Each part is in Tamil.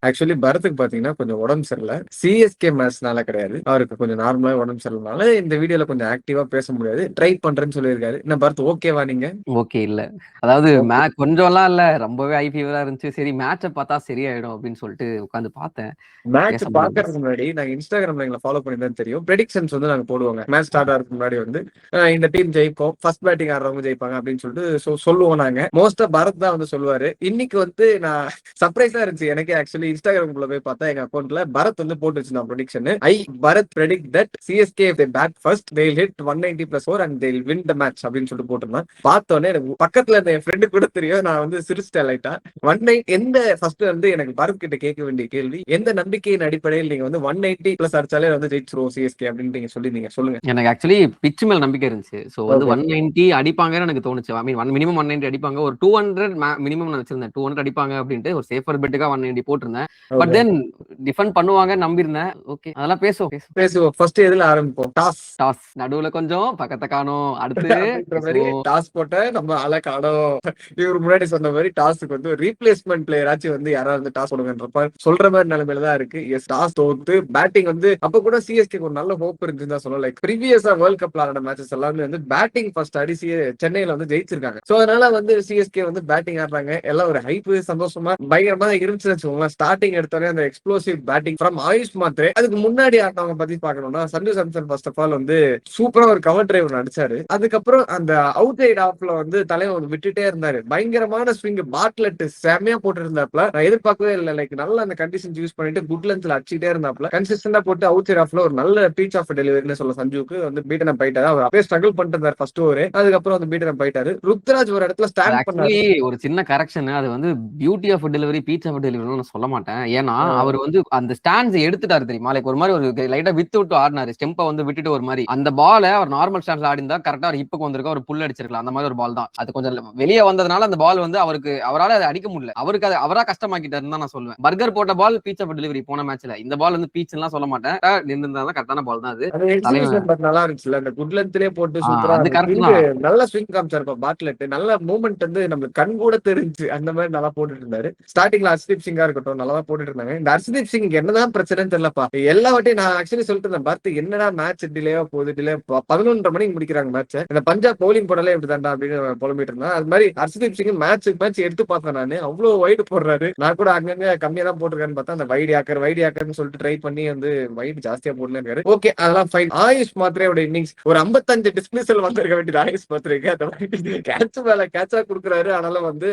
ஆக்சுவலி பரத்துக்கு பாத்தீங்கன்னா கொஞ்சம் உடம்பு சரியில்ல. சிஎஸ்கே மேட்ச்னால கிடையாது. அவருக்கு கொஞ்சம் நார்மலா உடம்பு சரியில்லனால இந்த வீடியோல கொஞ்சம் ஆக்டிவா பேச முடியாது. ட்ரை பண்றேன்னு சொல்லியிருக்காரு. என்ன பரத் ஓகேவா நீங்க? ஓகே இல்ல. அதாவது ஓகே. கொஞ்சம்லாம் இல்ல. ரொம்பவே ஹை ஃபீவரா இருந்துச்சு. சரி மேட்ச பார்த்தா சரியாயிடும் அப்படின்னு சொல்லிட்டு உட்கார்ந்து பார்த்தேன். மேட்ச் பேச முடியல. பாக்குறதுக்கு முன்னாடி நாங்க இன்ஸ்டாகிராம்ல எங்களை ஃபாலோ பண்ணி தான் தெரியும். ப்ரெடிக்ஷன்ஸ் வந்து நாங்க போடுவோங்க. மேட்ச் ஸ்டார்ட் ஆகிறதுக்கு முன்னாடி வந்து இந்த டீம் ஜெயிக்கும், ஃபர்ஸ்ட் பேட்டிங் ஆடுறவங்க ஜெயிப்பாங்க அப்படின்னு சொல்லிட்டு சொல்லுவோம் நாங்க. மோஸ்டா பரத் தான் வந்து சொல்லுவாரு. இன்னைக்கு வந்து நான் சர்ப்ரைஸா இருந்துச்சு எனக்கு. ஆக்சுவலி இன்ஸ்டாகிராம்குள்ள போய் பார்த்தா எங்க அக்கௌண்ட்ல பரத் வந்து போட்டு வச்சிருந்தான் prediction. Bharath predict that CSK if they bat first they'll hit 190 plus 4 and they'll win the match அப்படின்னு சொல்லிட்டு போட்டிருந்தான். பார்த்தோன்னே எனக்கு பக்கத்துல இருந்த என் ஃப்ரெண்டு கூட தெரியும். நான் வந்து சிரிச்சிட்டேன் லைட்டா. 190 எந்த ஃபர்ஸ்ட் வந்து எனக்கு பரத் கிட்ட கேட்க வேண்டிய கேள்வி, எந்த நம்பிக்கையின் அடிப்படையில் நீங்க வந்து 190 பிளஸ் அடிச்சாலே வந்து ஜெயிச்சிருவோம் சிஎஸ்கே அப்படின்னு நீங்க சொல்லிருந்தீங்க, சொல்லுங்க. எனக்கு ஆக்சுவலி பிட்ச் மேல நம்பிக்கை இருந்துச்சு. சோ வந்து ஓகே 190 அடிப்பாங்கன்னு எனக்கு தோணுச்சு. ஐ மீன் மினிமம் 190 அடிப்பாங்க. ஒரு 200 மினிமம் நான் வச்சிருந்தேன். 200 அடிப்பாங்க அப்படின்ட்டு ஒரு சேஃபர் பெட்டுக்கா 190 போட்டிருந்தேன். பட் ஓகே தென் டிஃபெண்ட் பண்ணுவாங்க நம்பியிருந்தேன். ஓகே அதெல்லாம் பேசுவோம். பேசுவோம். ஃபர்ஸ்ட் எதுல ஆரம்பிப்போம்? டாஸ் டாஸ் நடுவுல கொஞ்சம் பக்கத்தை காணோம். அடுத்து அப்படின்ற மாதிரி பேசுவோம். டாஸ் போட்ட நம்ம ஆள காணோம். இவரு முன்னாடி சொன்ன மாதிரி டாஸுக்கு வந்து ரீப்ளேஸ்மெண்ட் பிளேயராச்சும் வந்து யாராவது வந்து டாஸ் கொடுங்கன்றப்ப சொல்ற மாதிரி நிலைமையில தான் இருக்கு. எஸ் டாஸ் தோத்து பேட்டிங் வந்து அப்ப கூட சிஎஸ்கே ஒரு நல்ல ஹோப் இருந்துன்னு தான் சொல்லலாம். லைக் ப்ரீவியஸா வேர்ல்ட் கப்ல ஆன மேட்சஸ் எல்லாமே வந்து பேட்டிங் ஃபர்ஸ்ட் ஆடி சென்னையில வந்து ஜெயிச்சிருக்காங்க. சோ அதனால வந்து சிஎஸ்கே வந்து பேட்டிங் ஆடுறாங்க. எல்லாம் ஒரு ஹைப் சந்தோஷமா பயங்கரமா இருந்துச்சுன்னு வச்சுக்கோங்களேன். ஸ்டார்டிங் எடுத்தோடனே அந்த explosive batting from Ayush Mhatre. அதுக்கு முன்னாடி ஆட்டவங்க பத்தி பார்க்கணும்னா Sanju Samson first of all வந்து சூப்பரா ஒரு கவர் டிரைவ் அடிச்சாரு. அதுக்கப்புறம் அந்த அவுட் சைட் ஆஃப்ல வந்து தலைவன் விட்டுட்டே இருந்தாரு. பயங்கரமான ஸ்விங் பாட்லெட் செமையா போட்டு இருந்தாப்ல. நான் எதிர்பார்க்கவே இல்லை. லைக் நல்ல அந்த கண்டிஷன் யூஸ் பண்ணிட்டு குட் லென்த்ல அடிச்சுட்டே இருந்தாப்ல. கன்சிஸ்டன்டா போட்டு அவுட் சைட் ஆஃப்ல ஒரு நல்ல பீச் ஆஃப் டெலிவரின்னு சொல்ல சஞ்சுக்கு வந்து பீட்டன் அப் ஆயிட்டாரு. அவர் அப்படியே ஸ்ட்ரகிள் பண்ணிட்டு இருந்தார் ஃபர்ஸ்ட் ஓவர். அதுக்கப்புறம் வந்து பீட்டன் அப் ஆயிட்டாரு. ருத்ராஜ் ஒரு இடத்துல ஸ்டாண்ட் ஆக்சுவலி பண்ணாரு. ஒரு சின்ன கரெக்ஷன். அது வந்து beauty of delivery peach of delivery நான் சொல்ல மாட்டேன். ஏன்னா அவர் வந்து அந்த ஸ்டாண்ட்ஸ் எடுத்துட்டாரு தெரியுமா. லைக் ஒரு மாதிரி ஒரு லைட்டா விட்டு ஆடினாரு. ஸ்டெம்பை வந்து விட்டுட்டு ஒரு மாதிரி அந்த பால அவர் நார்மல் ஸ்டாண்ட்ல ஆடி இருந்தா கரெக்டா ஒரு ஹிப்புக்கு வந்திருக்க ஒரு புல் அடிச்சிருக்கலாம். அந்த மாதிரி ஒரு பால் தான். அது கொஞ்சம் வெளியே வந்ததுனால அந்த பால் வந்து அவரால் அதை அடிக்க முடியல. அவருக்கு அதை அவரா கஷ்டமாக்கிட்டாருன்னு தான் நான் சொல்லுவேன். பர்கர் போட்ட பால் பீச் ஆஃப் டெலிவரி போன மேட்ச்ல இந்த பால் வந்து பீச் எல்லாம் சொல்ல மாட்டேன். நின்று கரெக்டான பால் தான் அது. தலைவன் நல்லா இருந்துச்சுல. அந்த குட் லென்த்லயே போட்டு சூப்பரா அது கரெக்ட் தான். நல்ல ஸ்விங் காமிச்சாரு பாட்லெட். நல்ல மூவ்மெண்ட் வந்து நம்மளுக்கு கண் கூட தெரிஞ்சு அந்த மாதிரி நல்லா போட்டுட்டு இருந்தாரு. ஸ்டார்டிங்ல ஹர்ஷ்தீப் சிங்கா இருக்கட்டும் நல்லா தான் போட்டுட்டு இருந்தாங்க. இந்த ஹர்ஷ்தீப் சிங் என்னதான் பிரச்சனைன்னு தெரியலப்பா. எல்லா வாட்டியும் நான் ஆக்சுவலி சொல்லிட்டு இருந்தேன் பார்த்து என்னடா மேட்ச் டிலேவா போகுது. டிலே 11:30 மணிக்கு முடிக்கிறாங்க மேட்ச். இந்த பஞ்சாப் பவுலிங் போடலே இப்படி தாண்டா அப்படின்னு புலம்பிட்டு இருந்தான். அது மாதிரி ஹர்ஷ்தீப் சிங் மேட்ச் எடுத்து பார்த்தேன் நானு. அவ்வளவு வைடு போடுறாரு. நான் கூட அங்கங்க கம்மியா தான் போட்டிருக்கான்னு பார்த்தா அந்த வைடு ஆக்கர்னு சொல்லிட்டு ட்ரை பண்ணி வந்து வைடு ஜாஸ்தியா போடல இருக்காரு. ஓகே அதெல்லாம் ஃபைன். ஆயுஷ் மாத்ரேயோட இன்னிங்ஸ் ஒரு 55 டிஸ்மிசல் வந்திருக்க வேண்டியது ஆயுஷ் மாத்ரேக்கு. அந்த கேட்ச் மேல கேட்சா கொடுக்குறாரு. ஆனாலும் வந்து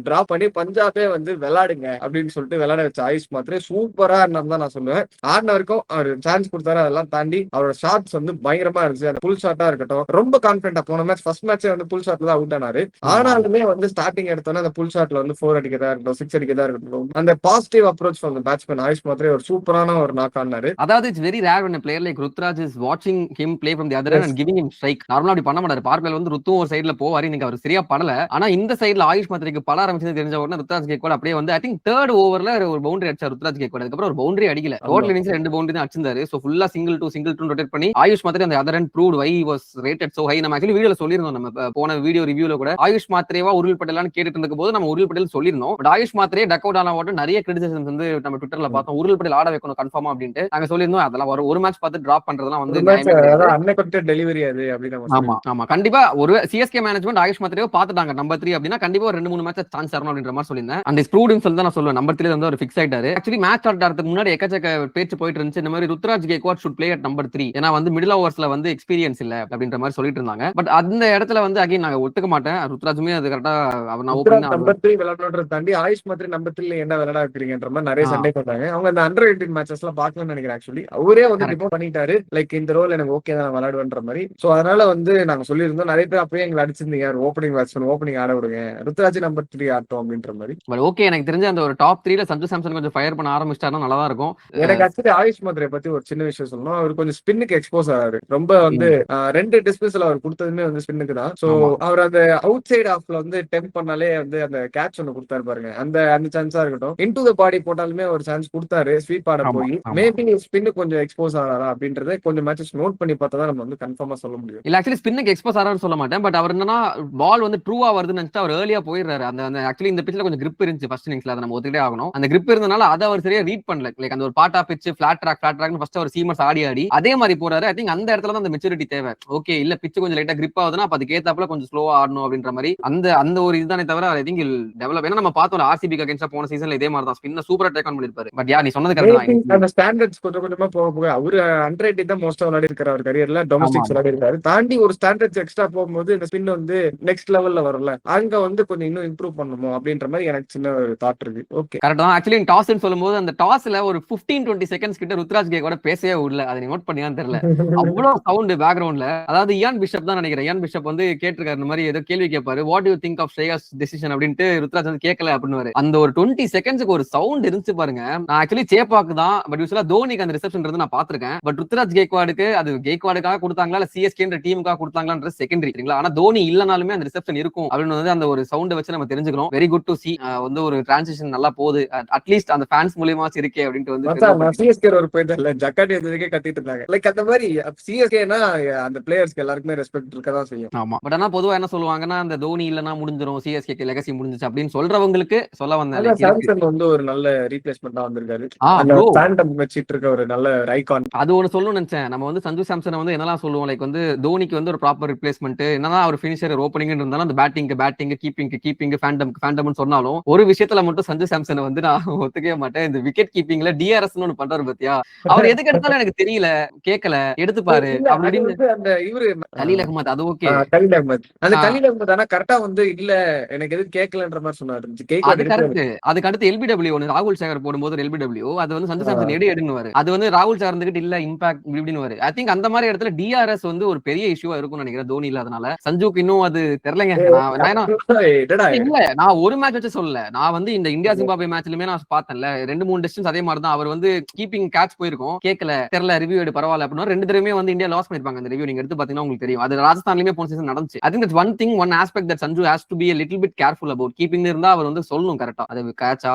டிரா பண்ணி பஞ்சாபே வந்து விளையாடுங்க அப்படின்னு சொல்லிட்டு விளையாட வச்ச ஆயுஷ் மாத்ரே சூப்பரா ஆடினார் தான் நான் சொல்லுவேன். ஆடின வரைக்கும் அவர் சான்ஸ் கொடுத்தாரு. அதெல்லாம் தாண்டி அவரோட ஷாட்ஸ் வந்து பயங்கரமா இருந்துச்சு. அந்த புல் ஷாட்டா இருக்கட்டும் ரொம்ப கான்பிடண்டா போன மேட்ச் ஃபர்ஸ்ட் மேட்ச் வந்து புல் ஷாட்ல தான் அவுட் ஆனாரு. ஆனாலுமே வந்து ஸ்டார்டிங் எடுத்தோன்னே அந்த புல் ஷாட்ல வந்து 4 அடிக்கிறதா இருக்கட்டும் 6 அடிக்கிறதா இருக்கட்டும் அந்த positive approach from the batsman AYUSH Mhatre ஒரு சூப்பரான ஒரு நாக் ஆனாரு. அதாவது it's very rare when a player like Rutraj is watching him play from the other end and giving him strike. நார்மலா அப்படி பண்ண மாட்டாரு. பவர் பிளேல வந்து ருத்தும் ஒரு சைடுல போவாரு. இன்னைக்கு அவர் சரியா படல. ஆனா இந்த சைடுல ஆயுஷ் மாத்ரேக்கு பல ஆரம்பிச்சது தெரிஞ்ச உடனே ருத்ராஜ் கேக்வாட் அப்படியே வந்து ஐ திங்க் தேர்ட் ஓவர்ல ஒரு பவுண்டரி அடிச்சார் ருத்ராஜ் கேக்வாட். அதுக்கப்புறம் ஒரு பவுண்டரி அடிக்கல. டோட்டல் இன்னிங்ஸ் 2 பவுண்டரி தான் அடிச்சிருந்தாரு. சோ ஃபுல்லா சிங்கிள் டூ ரொட்டேட் பண்ணி ஆயுஷ் மாத்ரே அந்த other end proved why he was rated so high. நம்ம ஆக்சுவலி வீடியோல சொல்லிருந்தோம். நம்ம போன வீடியோ ரிவ்யூல கூட ஆயுஷ் மாத்ரேவா உருள் பட்டேலான்னு கேட்டுட்டு இருந்த போது நம்ம உருள் பட்டேல் சொல்லிருந்தோம். But Ayush Mhatre duck out ஆன உடனே நிறைய கிரிட்டிசிசம்ஸ் வந்து நம்ம ட்விட்டர்ல பார்த்தோம். உருள் பட்டேல் ஆட வைக்கணும் கன்ஃபார்மா அப்படின்ட்டு நாங்க சொல்லிருந்தோம். அதெல்லாம் ஒரு மேட்ச் பார்த்து டிராப் பண்றதெல்லாம் வந்து டெலிவரி அது அப்படின்னு. ஆமா ஆமா கண்டிப்பா ஒரு சிஎஸ்கே மேனேஜ்மெண்ட் ஆயுஷ் மாத்ரேவை பார்த்துட்டாங்க நம்பர் 3 அப்படின்னா கண்டிப்பா ஒரு 2-3 மேட்ச் சான்ஸ் தரணும் அப்படின்ற மாதிரி சொல்லியிருந்தேன். அந்த ப்ரூவ்ட்னு சொல்லி தான் நான் சொல்லுவேன். நம்பர் 3 வந்து ஒரு ஃபிக்ஸ் ஆயிட்டாரு. ஆக்சுவலி மேட்ச் ஸ்டார்ட் ஆகிறதுக்கு முன்னாடி எக்கச்சக்க பேச்சு போயிட்டு இருந்துச்சு. இந்த மாதிரி Ruturaj Gaikwad should play at number 3 ஏன்னா வந்து மிடில் ஓவர்ஸ்ல வந்து எக்ஸ்பீரியன்ஸ் இல்ல அப்படின்ற மாதிரி சொல்லிட்டு இருந்தாங்க. பட் அந்த இடத்துல வந்து அகைன் நாங்க ஒத்துக்க மாட்டேன். ருத்ராஜுமே அது கரெக்டா அவர் நான் ஓபன் நம்பர் 3 விளையாடுறத தாண்டி ஆயுஷ் மாத்ரே நம்பர் 3 என்ன விளையாட வைக்கிறீங்கன்ற மாதிரி நிறைய சண்டை போட்டாங்க. அவங்க அந்த அண்டர் 18 மேட்சஸ் எல்லாம் பார்க்கணும்னு நினைக்கிறேன். ஆக்சுவலி அவரே வந்து டிபோட் பண்ணிட்டாரு. லைக் இந்த ரோல் எனக்கு ஓகே தான் விளையாடுவேன்ற மாதிரி. சோ அதனால வந்து நாங்க சொல்லியிருந்தோம். நிறைய பேர் அப்பயே எங்களை அடிச்சிருந்தீங்க ஓப்பனிங் பேட்ஸ்மேன் ஓப்பனிங் ஆட விடுங்க ருத்ராஜ் நம்பர் 3 ஆட்டம் அப்படின்ற மாதிரி. பட் ஓகே எனக்கு தெரிஞ்ச அந்த ஒரு டாப் 3ல சஞ்சு சாம்சன் கொஞ்சம் ஃபயர் பண்ண ஆரம்பிச்சிட்டாருன்னா நல்லா தான் இருக்கும். எனக்கு ஆக்சுவலி ஆயுஷ் மாத்ரே பத்தி ஒரு சின்ன விஷயம் சொல்லணும். அவர் கொஞ்சம் ஸ்பின்னுக்கு எக்ஸ்போஸ் ஆறாரு. ரொம்ப வந்து 2 டிஸ்மிசல் அவர் கொடுத்ததுமே வந்து ஸ்பின்னுக்கு தான். சோ அவர் அந்த அவுட் சைட் ஆஃப்ல வந்து டெம்ப் பண்ணாலே வந்து அந்த கேட்ச் ஒன்னு கொடுத்தாரு பாருங்க. அந்த சான்ஸா இருக்கட்டும் இன்டு த பாடி போட்டாலுமே ஒரு சான்ஸ் கொடுத்தாரு ஸ்வீப் ஆட போய். மேபி ஸ்பின்னு கொஞ்சம் எக்ஸ்போஸ் ஆறாரா அப்படின்றத கொஞ்சம் மேட்சஸ் நோட் பண்ணி பார்த்தா தான் நம்ம வந்து கன்ஃபார்மா சொல்ல முடியும். இல்ல ஆக்சுவலி ஸ்பின்னுக்கு எக்ஸ்போஸ் ஆறான்னு சொல்ல மாட்டேன். பட் அவர் என்னன்னா பால் வந்து ட்ரூவா வருதுன்னு நினைச்சிட்டு அவர் ஏர்லியா போயிடுறாரு. அந்த ஆக்சுவலி இந்த பிச்சில் கொஞ்சம் கிரிப் இருந்துச்சு ஃபர்ஸ்ட் இன்னிங்ஸ்ல. அதை நம்ம ஒத்துக்கிட்டே ஆகணும். அந்த அந்த கிரிப் இருந்தனால அதை அவர் சரியா ரீட் பண்ணல. லைக் அந்த ஒரு part of pitch flat track first ஒரு சீமர்ஸ் ஆடி அதே மாதிரி போறாரு. ஐ திங்க் அந்த இடத்துல தான் அந்த மெச்சூரிட்டி தேவை. ஓகே இல்ல பிட்ச் கொஞ்சம் லைட்டா கிரிப் ஆகுதுன்னா அப்ப அதுக்கு ஏத்தாப்புல கொஞ்சம் ஸ்லோவா ஆடணும் அப்படின்ற மாதிரி அந்த ஒரு இதுதானே தவிர ஐ திங்க் டெவலப். ஏன்னா நம்ம பார்த்தோம் ஆர்சிபிக்கு அகைன்ஸ்டா போன சீசன்ல இதே மாதிரி தான் ஸ்பின்ன சூப்பரா டேக் ஆன் பண்ணிருப்பாரு. பட் யா நீ சொன்னது கரெக்ட் தான். அந்த ஸ்டாண்டர்ட்ஸ் கொஞ்சம் கொஞ்சமா போக அவரு அண்டர்ரேட்டட் தான் மோஸ்டா விளையாடி இருக்காரு அவர் கரியர்ல. டொமஸ்டிக்ஸ் விளையாடி இருக்காரு. தாண்டி ஒரு ஸ்டாண்டர்ட்ஸ் எக்ஸ்ட்ரா போகும்போது இந்த ஸ்பின் வந்து நெக்ஸ்ட் லெவல்ல வரல, அங்க வந்து கொஞ்சம் இன்னும் இம்ப்ரூவ் பண்ணணும் அப்படின்ற மாதிரி எனக்கு சின்ன ஒரு தாட் இருக்கு. ஓகே கரெக்ட் தான். ஆக்சுவலி டாஸ் சொல்லும்போது அந்த டாஸ்ல ஒரு 15-20 செகண்ட்ஸ் கிட்ட ருத்ராஜ் கேக்வாட் பேசவே விடல. அதை நோட் பண்ணியான்னு தெரியல. அவ்வளவு சவுண்ட் பேக்ரவுண்ட்ல. அதாவது இயான் பிஷப் தான் நினைக்கிறேன். இயான் பிஷப் வந்து கேட்டிருக்காரு இந்த மாதிரி ஏதோ கேள்வி கேட்பாரு, what you think of Shreyas decision அப்படின்ட்டு ருத்ராஜ் வந்து கேட்கல அப்படின்னு. அந்த ஒரு 20 செகண்ட்ஸ்க்கு ஒரு சவுண்ட் இருந்துச்சு பாருங்க. நான் ஆக்சுவலி சேப்பாக்கு தான், பட் யூஸ்வலா தோனிக்கு அந்த ரிசப்ஷன் இருந்து நான் பாத்திருக்கேன். பட் ருத்ராஜ் கேக்வாடுக்கு அது கேக்வாடுக்காக கொடுத்தாங்களா இல்ல சிஎஸ்கே டீமுக்காக கொடுத்தாங்களான்றது செகண்டரி. சரிங்களா? ஆனா தோனி இல்லனாலுமே அந்த ரிசப்ஷன் இருக்கும் அப்படின்னு வந்து அந்த ஒரு சவுண்ட் வச்சு நம்ம தெரிஞ்சுக்கணும். Very good to C. வந்து ஒரு டிரான்சிஷன் நல்லா போகுது. அட்லீஸ்ட் அந்த ஃபேன்ஸ் மூலியமா இருக்கே அப்படின்ட்டு வந்து சிஎஸ்கே ஒரு போயிட்டு ஜக்காட்டி எதுக்கே கத்திட்டு இருந்தாங்க. லைக் அந்த மாதிரி சிஎஸ்கேனா அந்த பிளேயர்ஸ்க்கு எல்லாருக்குமே ரெஸ்பெக்ட் இருக்க தான் செய்யும். ஆமா. பட் ஆனா பொதுவா என்ன சொல்லுவாங்கன்னா அந்த தோனி இல்லனா முடிஞ்சிரும், சிஎஸ்கே லெகசி முடிஞ்சிச்சு அப்படின்னு சொல்றவங்களுக்கு சொல்ல வந்தேன். சாம்சன் வந்து ஒரு நல்ல ரீப்ளேஸ்மெண்டா வந்திருக்காரு. அந்த ஃபேண்டம் வச்சிட்டு இருக்க ஒரு நல்ல ஐகான். அது ஒன்னு சொல்லணும்னு நினைச்சேன். நம்ம வந்து சஞ்சு சாம்சனை வந்து என்னலாம் சொல்லுவோம், லைக் வந்து தோனிக்கு வந்து ஒரு ப்ராப்பர் ரிப்ளேஸ்மெண்ட், என்னதான் அவர் ஃபினிஷர் ஓப்பனிங் இருந்தாலும் அந்த பேட்டிங் கீப்பிங் ஃபேண்டம் சொன்னாலும் ஒரு விஷயத்துல மட்டும் சஞ்சு சாம்சனை வந்து நான் ஒத்துக்கவே மாட்டேன். இந்த விக்கெட் கீப்பிங்ல டிஆர்எஸ் ஒன்னு பண்றாரு பாத்தியா, அவர் எதுக்கு எடுத்தாலும் எனக்கு தெரியல, கேட்கல, எடுத்து பாரு அப்படின்னு. அந்த இவரு கலீல் அஹ்மத் அது ஓகே. கலீல் அஹ்மத் அந்த கலீல் அஹ்மத் ஆனா கரெக்டா வந்து இல்ல எனக்கு எதுவும் கேட்கலன்ற மாதிரி சொன்னாரு. அது கரெக்ட். அதுக்கு அடுத்து எல்பிடபிள்யூ ஒன்னு ராகுல் சேகர் போடும்போது எல்பிடபிள்யூ அது வந்து சஞ்சு சாம்சன் எடுன்னு அது வந்து ராகுல் சேகர் இருந்துகிட்டு இல்ல இம்பாக்ட் இப்படின்னு வரு. ஐ திங்க் அந்த மாதிரி இடத்துல டிஆர்எஸ் வந்து ஒரு பெரிய இஷ்யூவா இருக்கும்னு நினைக்கிறேன் தோனி இல்லாதனால. சஞ்சுக்கு இன்னும் அது தெரியலங்க. இல்ல நான் ஒரு மேட்ச் வச்சு சொல்லல, நான் வந்து இந்த இந்தியா ஜிம்பாப்வே மேட்ச்லயுமே நான் பார்த்தேன்ல 2-3 டிஸ்டன்ஸ் அதே மாதிரி தான். அவர் வந்து கீப்பிங் கேட்ச் போயிருக்கும், கேட்கல, தெரியல, ரிவ்யூ எடு பரவாயில்ல அப்படின்னா 2 தடவையுமே வந்து இந்தியா லாஸ் பண்ணிருப்பாங்க. அந்த ரிவ்யூ நீங்க எடுத்து பாத்தீங்கன்னா உங்களுக்கு தெரியும். அது ராஜஸ்தான்லயுமே போன சீசன் நடந்துச்சு. I think that's one thing, one aspect that Sanju has to be a little bit careful about. Keeping இருந்தா அவர் வந்து சொல்லணும் கரெக்டா, அது கேட்சா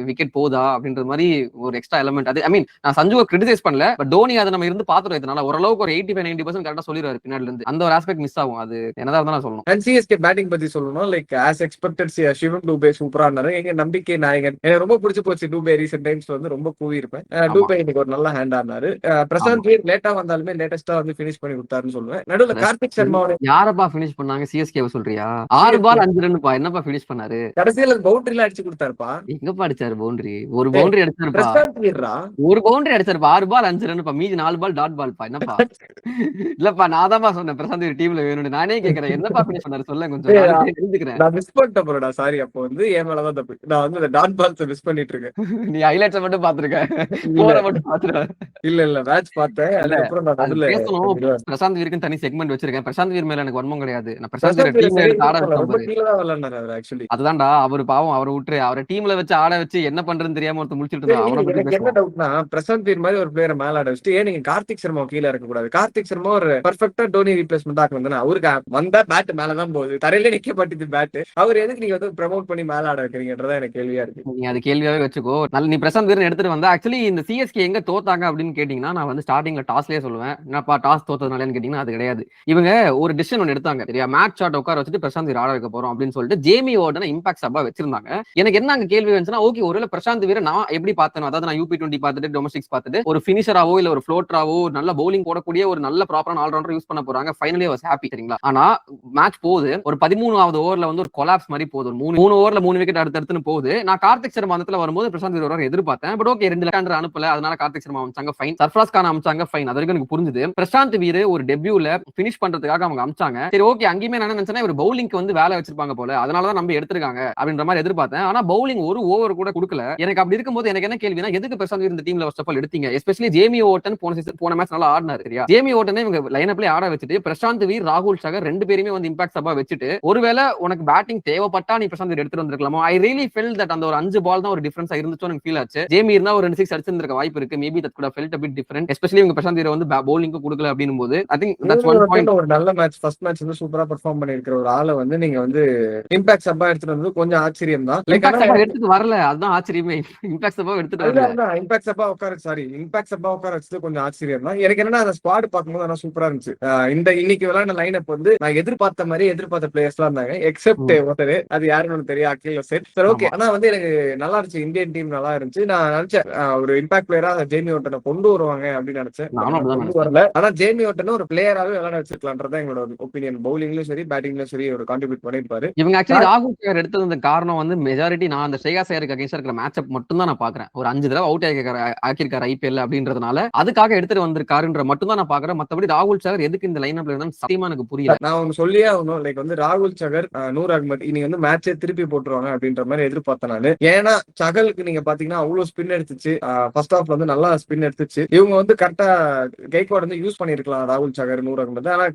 விக்கெட் போதா அப்படின்ற மாதிரி ஒரு எக்ஸ்ட்ரா எலிமெண்ட். அது ஐ மீன் நான் சஞ்சுவை கிரிட்டிசைஸ் பண்ணல, பட் தோனி அதை நம்ம இருந்து பாத்துறோம். இதனால ஓரளவுக்கு ஒரு 85-90% கரெக்டா சொல்லிடுவாரு பின்னாடி இருந்து. அந்த ஒரு ஆஸ்பெக்ட் மிஸ் ஆகும். அது என்னதான் இருந்தாலும் சொல்லணும். அண்ட் சிஎஸ்கே பேட்டிங் பத்தி சொல்லணும். லைக் ஆஸ் எக்ஸ்பெக்டட் சிவம் டூபே சூப்பரா இருந்தாரு. எங்க நம்பிக்கை நாயகன் எனக்கு ரொம்ப பிடிச்சு போச்சு. டூபே ரீசென்ட் டைம்ஸ் வந்து ரொம்ப கூவி இருப்பேன். டூபே இன்னைக்கு ஒரு நல்ல ஹேண்ட் ஆனாரு. பிரசாந்த் வீர் லேட்டா வந்தாலுமே லேட்டஸ்டா வந்து பினிஷ் பண்ணி கொடுத்தாருன்னு சொல்லுவேன். நடுவுல கார்த்திக் சர்மா யாரப்பா பினிஷ் பண்ணாங்க சிஎஸ்கே சொல்றியா? 6 பால் 5 ரன்ப்பா. என்னப்பா பினிஷ் பண்ணாரு? கடைசியில பவுண்டரில அடிச்சு கொடுத்தாருப்பா. எங்கப்பா அடிச்சாரு பவுண்டரி? ஒரு பவுண்டரி அடிச்சாருப்பா. பிரசாந்த் வீர்ரா ஒரு பவுண்டரி அடிச்சாருப்பா. 6 பால் 5 ரன்ப்பா. மீதி 4 பால் டாட் பால்ப்பா. என்னப்பா? இல்லப்பா நான் தான் சொன்னேன் பிரசாந்த் வீர் டீம்ல வேணும்னு. நானே கேக்குறேன் என்னப்பா பினிஷ் பண்ணாரு சொல்ல கொஞ்சம் தெரிஞ்சுக்கிறேன். நான் மிஸ் பண்ணிட்டேன் ப்ரோடா, சாரி. அப்போ வந்து என் மேலதான் தப்பு. நான் வந்து அந்த டாட் பால்ஸ் மிஸ் பண்ணிட்டு இருக்கேன். நீ ஹைலைட்ஸ் மட்டும் பாத்துருக்க, போற மட்டும் பாத்துற. இல்ல மேட்ச் பார்த்தேன். அதுக்கப்புறம் நான் அதுல பேசணும். பிரசாந்த் வீருக்கு தனி செக்மெண்ட் வச்சிருக்கேன். பிரசாந்த் வீர் மேல எனக்கு வன்மம் கிடையாது. நான் பிரசாந்த் வீர் டீம்ல எடுத்து ஆட வச்சேன். அதுதான்டா அவர் பாவம், அவரை விட்டு அவரை டீம்ல வச்சு ஆட வச்சு என்ன பண்றதுன்னு தெரியாம ஒருத்தர் முடிச்சிட்டு இருந்தா. எனக்கு என்ன டவுட்னா பிரசாந்த் வீர் மாதிரி ஒரு பிளேயரை மேல ஆட வச்சுட்டு ஏன் நீங்க கார்த்திக் சர்மா கீழே இருக்க கூடாது? கார்த்திக் சர்மா ஒரு பர்ஃபெக்ட்டா டோனி ரீப்ளேஸ்மெண்ட் ஆக்கணும். அவருக்கு வந்தா பேட் மேலதான் போகுது, தரையில நிக்க மாட்டேது பேட். அவர் எதுக்கு நீங்க வந்து ப்ரமோட் பண்ணி மேல ஆட வைக்கிறீங்கன்றதா எனக்கு கேள்வியா இருக்கு. நீ அது கேள்வியாவே வச்சுக்கோ. நல்ல நீ பிரசாந்த் வீரன் எடுத்துட்டு வந்தா ஆக்சுவலி இந்த சிஎஸ்கே எங்க தோத்தாங்க அப்படின்னு கேட்டீங்கன்னா நான் வந்து ஸ்டார்டிங்ல டாஸ்லயே சொல்லுவேன். என்னப்பா டாஸ் தோத்ததுனாலன்னு கேட்டீங்கன்னா அது கிடையாது. இவங்க ஒரு டிசிஷன் ஒன்று எடுத்தாங்க. சரியா? மேட்ச் ஷாட் உட்கார வச்சுட்டு பிரசாந்த் வீர் ஆட வைக்க போறோம் அப்படின்னு சொல்லிட்டு ஜேமி வார்டனை இம்பாக்ட் சப்பா வச்சிருந்தாங்க. எனக்கு என்ன அங்க கேள்வி வந்துச்சுன்னா, ஓகே ஒருவேளை பிரசாந்த் வீரன் நான் எப்படி பார்த்தேன், அதாவது நான் UP20 பார்த்துட்டு டொமஸ்டிக்ஸ் பார்த்துட்டு ஒரு பினிஷராவோ இல்ல ஒரு ஃப்ளோட்டராவோ நல்ல பவுலிங் போடக்கூடிய ஒரு நல்ல ப்ராப்பரான ஆல்ரவுண்டர் யூஸ் பண்ண போறாங்க. Finally was happy. சரிங்களா? ஆனா மேட்ச் போகுது, ஒரு 13வது ஓவர்ல வந்து ஒரு கொலாப்ஸ் மாதிரி போகுது. ஒரு 3 ஓவர்ல 3 விக்கெட் அடுத்தடுத்து போகுது. நான் கார்த்திக் சர்மா அந்த வரும்போது பிரசாந்த் வீரர் எதிர்பார்த்தேன். பட் ஓகே 2 லெஃப்ட் அனுப்பல, அதனால கார்த்திக் சர்மா அமிச்சாங்க ஃபைன். சர்ஃப்ராஸ் கான் அமிச்சாங்க ஃபைன். அது வரைக்கும் எனக்கு புரிஞ்சுது. பிரசாந்த் வீர் ஒரு டெபியூல பினிஷ் பண்றதுக்காக அவங்க அமிச்சாங்க. சரி ஓகே, அங்கேயுமே நான் நினைச்சேன் இவர் பவுலிங்க்கு வந்து வேலை வச்சிருப்பாங்க போல, அதனாலதான் நம்ம எடுத்திருக்காங்க அப்படின்ற மாதிரி எதிர்பார்த்தேன். ஆனா பவுலிங் ஒரு ஓவர் கூட கொடுக்கல. எனக்கு அப்படி இருக்கும்போது எனக்கு என்ன கேள்வினா, எதுக்கு பிரசாந்த் வீர் இந்த டீம்ல ஃபர்ஸ்ட் ஆஃப் ஆல் எடுத்தீங்க? எஸ்பெஷலி ஜேமி ஓட்டன் போன மேட்ச் நல்லா ஆடினாரு. சரியா? ஜேமி ஓட்டனை இவங்க லைனப்ல ஆட வச்சுட்டு பிரசாந்த் வீர் ராகுல் சகர் 2 பேருமே வந்து இம்பாக்ட் சப்பா வச்சுட்டு ஒருவேளை உனக்கு பேட்டிங் தேவைப்பட்டா நீ பிரசாந்த் வீர் எடுத்துட்டு வந்திருக்கலாமோ? ஐ ரியலி ஃபெல்ட் தட் அந்த ஒரு 5 பால் தான் ஒரு டிஃபரன்ஸா இருந்துச்சு எனக்கு ஃபீல் ஆச்சு. ஜேமி இருந்தா ஒரு 2 6 அடிச்சிருந்திருக்க வாய்ப்பு இருக்கு. Maybe that could have felt a bit different. Especially இவங்க பிரசாந்த் வீர் வந்து பவுலிங்க்கு கொடுக்கல அப்படினும்போது I think that's one point. ஒரு நல்ல மேட்ச், ஃபர்ஸ்ட் மேட்ச் வந்து சூப்பரா பெர்ஃபார்ம் பண்ணிருக்கிற ஒரு ஆளை வந்து நீங்க வந்து இம்பாக்ட் சப்பா எடுத்துட்டு வந்து கொஞ்சம் ஆச்சரியம் தான். எடுத்துட்டு வரல, அதுதான் ஆச்சரியமே. இம்பாக்ட் சப்பா எடுத்துட்டு வரல. இம்பாக்ட் சப்பா உட்கார வச்சது கொஞ்சம் ஆச்சரியம் தான். எனக்கு என்னன்னா அந்த ஸ்குவாட் பார்க்கும்போது ஆனா சூப்பரா இருந்துச்சு. இந்த இன்னைக்கு விளையாட லைனப் வந்து நான் எதிர்பார்த்த பிளேயர்ஸ் எல்லாம் இருந்தாங்க. எக்ஸெப்ட் ஒருத்தர், அது யாருன்னு தெரியும், அகில் ஹுசைன். சரி ஓகே. ஆனா வந்து எனக்கு நல்லா இருந்துச்சு. இந்தியன் டீம் நல்லா இருந்துச்சு. நான் நினைச்சேன் ஒரு இம்பாக்ட் பிளேயரா ஜேமி ஓட்டனை கொண்டு வருவாங்க அப்படின்னு நினைச்சேன். கொண்டு வரல. ஆனா ஜேமி ஓட்டனை ஒரு பிளேயராவே விளையாட வச்சிருக்கலாம்ன்றதான் எங்களோட ஒப்பீனியன். பவுலிங்லயும் சரி பேட்டிங்லயும் சரி ஒரு கான்ட்ரிபியூட் பண்ணிருப்பாரு. இவங்க ஆக்சுவலி ராகுல் சேகர் எடுத்தது காரணம் வந்து மெஜாரிட்டி நான் அந்த ஸ்ரேயாஸ் ஐயருக்கு அகைன்ஸ்டா இருக்கிற மேட்ச் மட்டும் தான் நான் பாக்குறேன். ஒரு 5 தடவை அவுட் ஆக்கியிருக்காரு ஐபிஎல் அப்படின்றதுனால அதுக்காக எடுத்துட்டு வந்திருக்காருன்ற மட்டும் தான் நான் பாக்குறேன். மத்தபடி ராகுல் சேகர் எதுக்கு இந்த லைன் அப்ல இருந்தாலும் சத்தியமா எனக்கு புரியல. நான் ஒன்னு சொல்லியே ஆகணும். லைக் வந்து ராகுல் சகர், நூர் அகமது இன்னைக்கு வந்து மேட்சே திருப்பி போட்டுருவாங்க அப்படின்ற மாதிரி எதிர்பார்த்தேன் நானு. ஏன்னா சகலுக்கு நீங்க பாத்தீங்கன்னா அவ்வளவு ஸ்பின் எடுத்துச்சு. ஃபர்ஸ்ட் ஹாஃப்ல வந்து நல்லா ஸ்பின் எடுத்துச்சு. இவங்க வந்து கரெக்டா கைக்வாட் வந்து யூஸ் பண்ணிருக்கலாம் ராகுல் சகர், நூர் அகமது. ஆனா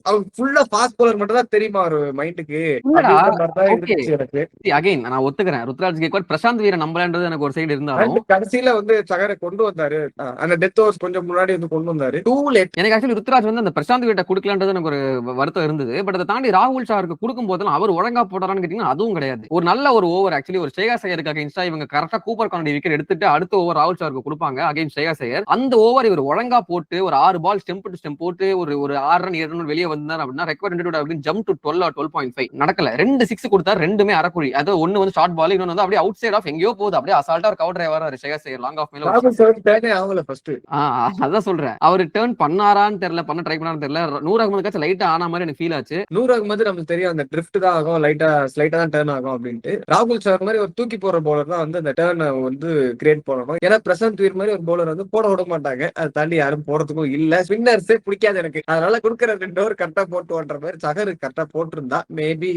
அவங்க ஃபுல்லா ஃபாஸ்ட் பவுலர் மட்டும் தான் தெரியுமா ஒரு மைண்டுக்கு. அகைன் நான் ஒத்துக்கிறேன். ருத்ராஜ் கைக்வாட் பிரசாந்த் வீர நம்பலன்றது எனக்கு ஒரு சைடு இருந்தாலும் கடைசியில வந்து சகரை கொண்டு வந்தாரு. அந்த டெத் ஓவர்ஸ் கொஞ்சம் முன்னாடி வந்து கொண்டு வந்தாரு. எனக்கு ஆக்சுவலி ருத்ராஜ் வந்து அந்த பிரசாந்த் வீட்டை கொடுக்கலான்றது எனக்கு ஒரு வருத்தம் இருந்தது. பட் அதை தாண்டி ராகுல் ஷாருக்கு கொடுக்கும் போதெல்லாம் அவர் ஒழுங்கா போட்டாரான்னு கேட்டீங்கன்னா அதுவும் கிடையாது. ஒரு நல்ல ஒரு ஓவர் ஆக்சுவலி ஒரு ஸ்ரேயாஸ் ஐயருக்கு அகைன்ஸ்டா இவங்க கரெக்டா கூப்பர் கார்னடி விக்கெட் எடுத்துட்டு அடுத்த ஓவர் ராகுல் ஷாருக்கு கொடுப்பாங்க அகைன் ஸ்ரேயாஸ் ஐயர். அந்த ஓவர் இவர் ஒழுங்கா போட்டு ஒரு 6 பால் ஸ்டெம்ப் டு ஸ்டெம்ப் போட்டு ஒரு 6 ரன் 7 ரன் வெளியே வந்தார் அப்படின்னா ரெக்வயர்ட் அப்படின்னு ஜம்ப் டு 12 or 12.5 நடக்கல. 2 6 கொடுத்தாரு, ரெண்டுமே அரைக்குழி. அது ஒன்னு வந்து ஷார்ட் பால், இன்னொன்னு வந்து அப்படியே அவுட் சைட் ஆஃப் எங்கேயோ போகுது. அப்படியே அசால்ட்டா ஒரு கவர் டிரைவரா ஸ்ரேயாஸ் ஐயர் லாங் ஆஃப் மேல அதான் சொல்றேன். அவர் டர்ன் பண்ணாரான்னு தெரியல, பண்ண ட்ரை பண்ணான்னு தெரியல. நூர் அகமதுக்காச்சும் லைட்டா ஆன மாதிரி எனக்கு ஃபீல் ஆச்சு. நூர் அகமது நமக்கு தெரியும் அந்த ட்ரிஃப்ட் தான் ஆகும், லைட்டா ஸ்லைட்டா தான் டர்ன் ஆகும் அப்படின்ட்டு. ராகுல் சார் மாதிரி ஒரு தூக்கி போற பவுலர் தான் வந்து அந்த டர்ன் வந்து கிரியேட் பண்ணணும். ஏன்னா பிரசாந்த் வீர் மாதிரி ஒரு பவுலர் வந்து போட விட மாட்டாங்க. அதை தாண்டி யாரும் போறதுக்கும் இல்ல. ஸ்பின்னர்ஸே பிடிக்காது எனக்கு. அதனால கொடுக்குற 2 ஓவர் கரெக்டா போட்டு ஓட்டுற மாதிரி சகர் கரெக்டா போட்டிருந்தா மேபி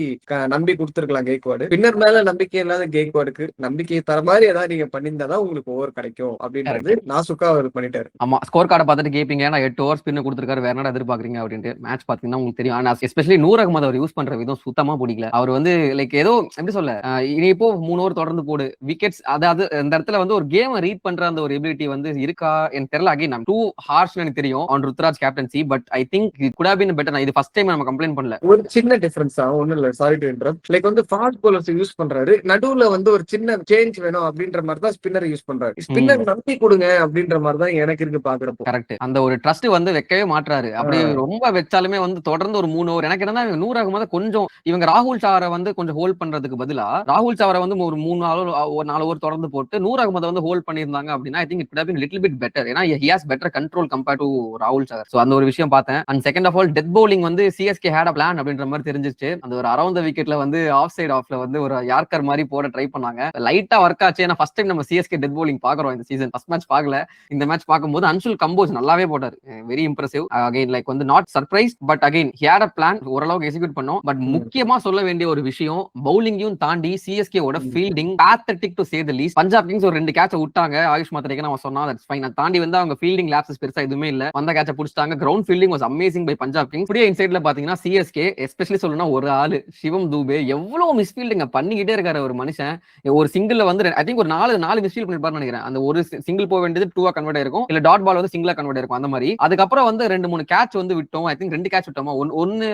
நம்பி கொடுத்துருக்கலாம் கெய்க்வாடு. ஸ்பின்னர் மேல நம்பிக்கை இல்லாத கெய்க்வாடுக்கு நம்பிக்கை தர மாதிரி ஏதாவது நீங்க பண்ணியிருந்தாதான் உங்களுக்கு ஓவர் கிடைக்கும் அப்படின்றது நாசுக்கா அவர் பண்ணிட்டாரு. ஆமா, ஸ்கோர் கார்டை பார்த்துட்டு கேட்பீங்க, ஏன்னா 8 ஓவர் ஸ்பின் கொடுத்துருக்காரு, வேற என்ன எதிர்பார்க்கறீங்க அப்படின்ட்டு. மேட்ச் பாத்தீங்கன்னா உங்களுக்கு தெரியும். ஆனா எஸ்பெஷலி நூர் அகமது அவர் யூஸ் பண்ற விதம் சுத்தமா பிடிக்கல. அவர் வந்து லைக் ஏதோ எப்படி சொல்ல, இனி இப்போ 3 ஓவர் தொடர்ந்து போடு விக்கெட்ஸ், அதாவது அந்த இடத்துல வந்து ஒரு கேம் ரீட் பண்ற அந்த ஒரு எபிலிட்டி வந்து இருக்கா எனக்கு தெரியல. அகைன் நான் டூ ஹார்ஷ் எனக்கு தெரியும் on Ruturaj captaincy. But I think it could have been better. நான் இது ஃபர்ஸ்ட் டைம் நம்ம கம்ப்ளைண்ட் பண்ணல. ஒரு சின்ன டிஃபரன்ஸ் தான், ஒண்ணும் இல்ல, சாரி டு இன்டரப்ட். லைக் வந்து ஃபாஸ்ட் பவுலர்ஸ் யூஸ் பண்றாரு, நடுவுல வந்து ஒரு சின்ன சேஞ்ச் வேணும் அப்படின்ற மாதிரி தான் ஸ்பின்னர் யூஸ் பண்றாரு. ஸ்பின்னர் நம்பி கொடுங்க அப்படின்ற மாதிரி தான் எனக்கு இருக்கு பாக்குறப்போ. கரெக்ட். அந்த ஒரு ட்ரஸ்ட் வந்து வைக்கவே மாட்டாரு. அப்படி ரொம்ப வச்சாலுமே வந்து தொடர்ந்து ஒரு 3 ஓவர் எனக்கு என்னன்னா நூர் அகமது கொஞ்சம் இவங்க ராகுல் சாவரை வந்து கொஞ்சம் ஹோல்ட் பண்றதுக்கு பதிலா ராகுல் சாவரை வந்து ஒரு 4 ஓவர் தொடர்ந்து போட்டு நூர் அகமது வந்து ஹோல்ட் பண்ணியிருந்தாங்க அப்படின்னா I think it could have been little bit better. ஏன்னா he has better control compared to ராகுல் சாவர். சோ அந்த ஒரு விஷயம் பார்த்தேன். And second of all death bowling வந்து சிஎஸ்கே ஹேட் அ பிளான் அப்படின்ற மாதிரி தெரிஞ்சிச்சு. அந்த ஒரு அரௌண்ட் விக்கெட்ல வந்து ஆஃப் சைட் ஆஃப்ல வந்து ஒரு யார்கர் மாதிரி போட ட்ரை பண்ணாங்க. லைட்டா ஒர்க் ஆச்சு. ஏன்னா ஃபர்ஸ்ட் டைம் நம்ம சிஎஸ்கே டெத் பவுலிங் பாக்குறோம் இந்த சீசன். ஃபர்ஸ்ட் மேட்ச் பார்க்கல, இந்த மேட்ச் பார்க்கும்போது அன்சுல் கம்போஸ் நல்லாவே போட்டாரு. Very impressive. அகைன் லைக் வந்து not surprise, but again he had a plan. ஓரளவுக்கு எக்ஸிக்யூட் பண்ணோம். பட் முக்கியமா சொல்ல வேண்டிய ஒரு விஷயம், பவுலிங்கையும் தாண்டி சிஎஸ்கே ஓட fielding pathetic to say the least. Punjab kings ஒரு 2 கேட்ச விட்டாங்க. ஆயுஷ் மாத்திரைக்கு நம்ம சொன்னா தட்ஸ் ஃபைன். அதை தாண்டி வந்து அவங்க ஃபீல்டிங் லேப்சஸ் பெருசா எதுவுமே இல்ல. வந்த கேட்ச புடிச்சிட்டாங்க. Ground fielding was amazing by Punjab Kings. அப்படியே இன்சைட்ல பாத்தீங்கன்னா சிஎஸ்கே எஸ்பெஷலி சொல்லணும்னா ஒரு ஆளு சிவம் தூபே எவ்வளவு மிஸ்ஃபீல்டிங்க பண்ணிக்கிட்டே இருக்காரு ஒரு மனுஷன். ஒரு சிங்கிள்ல வந்து ஐ திங்க் ஒரு 4 மிஸ்ஃபீல்ட் பண்ணிருப்பாருன்னு நினைக்கிறேன். அந்த ஒரு சிங்கிள் போக வேண்டியது 2 கன்வெர்ட் ஆயிருக்கும், இல்ல டாட் பால் வந்து சிங்கிளா கன்வெர்ட் ஆயிருக்கும். அந்த மாதிரி அதுக்கப்புறம் வந்து 2-3 கேட்ச் வந்து விட்டோம். ஐ திங்க் 2 கேட்ச் விட்டோமா,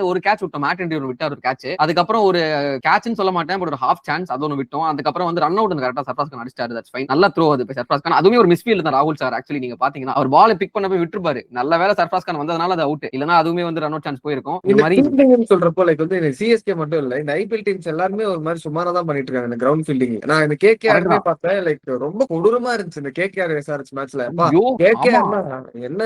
ஒரு கேட்ச் விட்டோம். மேட் இண்டியர் விட்டார் ஒரு கேட்ச். அதுக்கப்புறம் ஒரு கேட்ச்னு சொல்ல மாட்டேன், பட் ஒரு ஹாஃப் சான்ஸ் அது ஒன்னு விட்டோம். அதுக்கப்புறம் வந்து ரன் அவுட் கரெக்டா சர்ஃப்ராஸ் கான் அடிச்சாரு. That's fine. நல்ல த்ரோ அது சர்ஃப்ராஸ் கான். அதுவே ஒரு மிஸ்ஃபீல்ட் தான் ராகுல் சார். ஆக்சுவலி நீங்க பாத்தீங்கன்னா அவர் பால் பிக் பண்ண போய் விட்டுருப்பாரு. நல்ல வேளை சர்ஃப்ராஸ் கான் வந்ததனால அது அவுட், இல்லனா அதுவுமே வந்து ரன் அவுட் சான்ஸ் போயிருக்கும். இந்த மாதிரி ஃபீல்டிங் சொல்றப்போ லைக் வந்து சிஎஸ்கே மட்டும் இல்ல, இந்த ஐபிஎல் டீம்ஸ் எல்லாருமே ஒரு மாதிரி சுமாரா தான் பண்ணிட்டு இருக்காங்க இந்த கிரவுண்ட் ஃபீல்டிங். நான் இந்த கேகேஆருமே பார்த்தேன், லைக் ரொம்ப கொடூரமா இருந்துச்சு இந்த கேகேஆர் எஸ்ஆர்எச் மேட்ச்ல. கேகேஆர் என்ன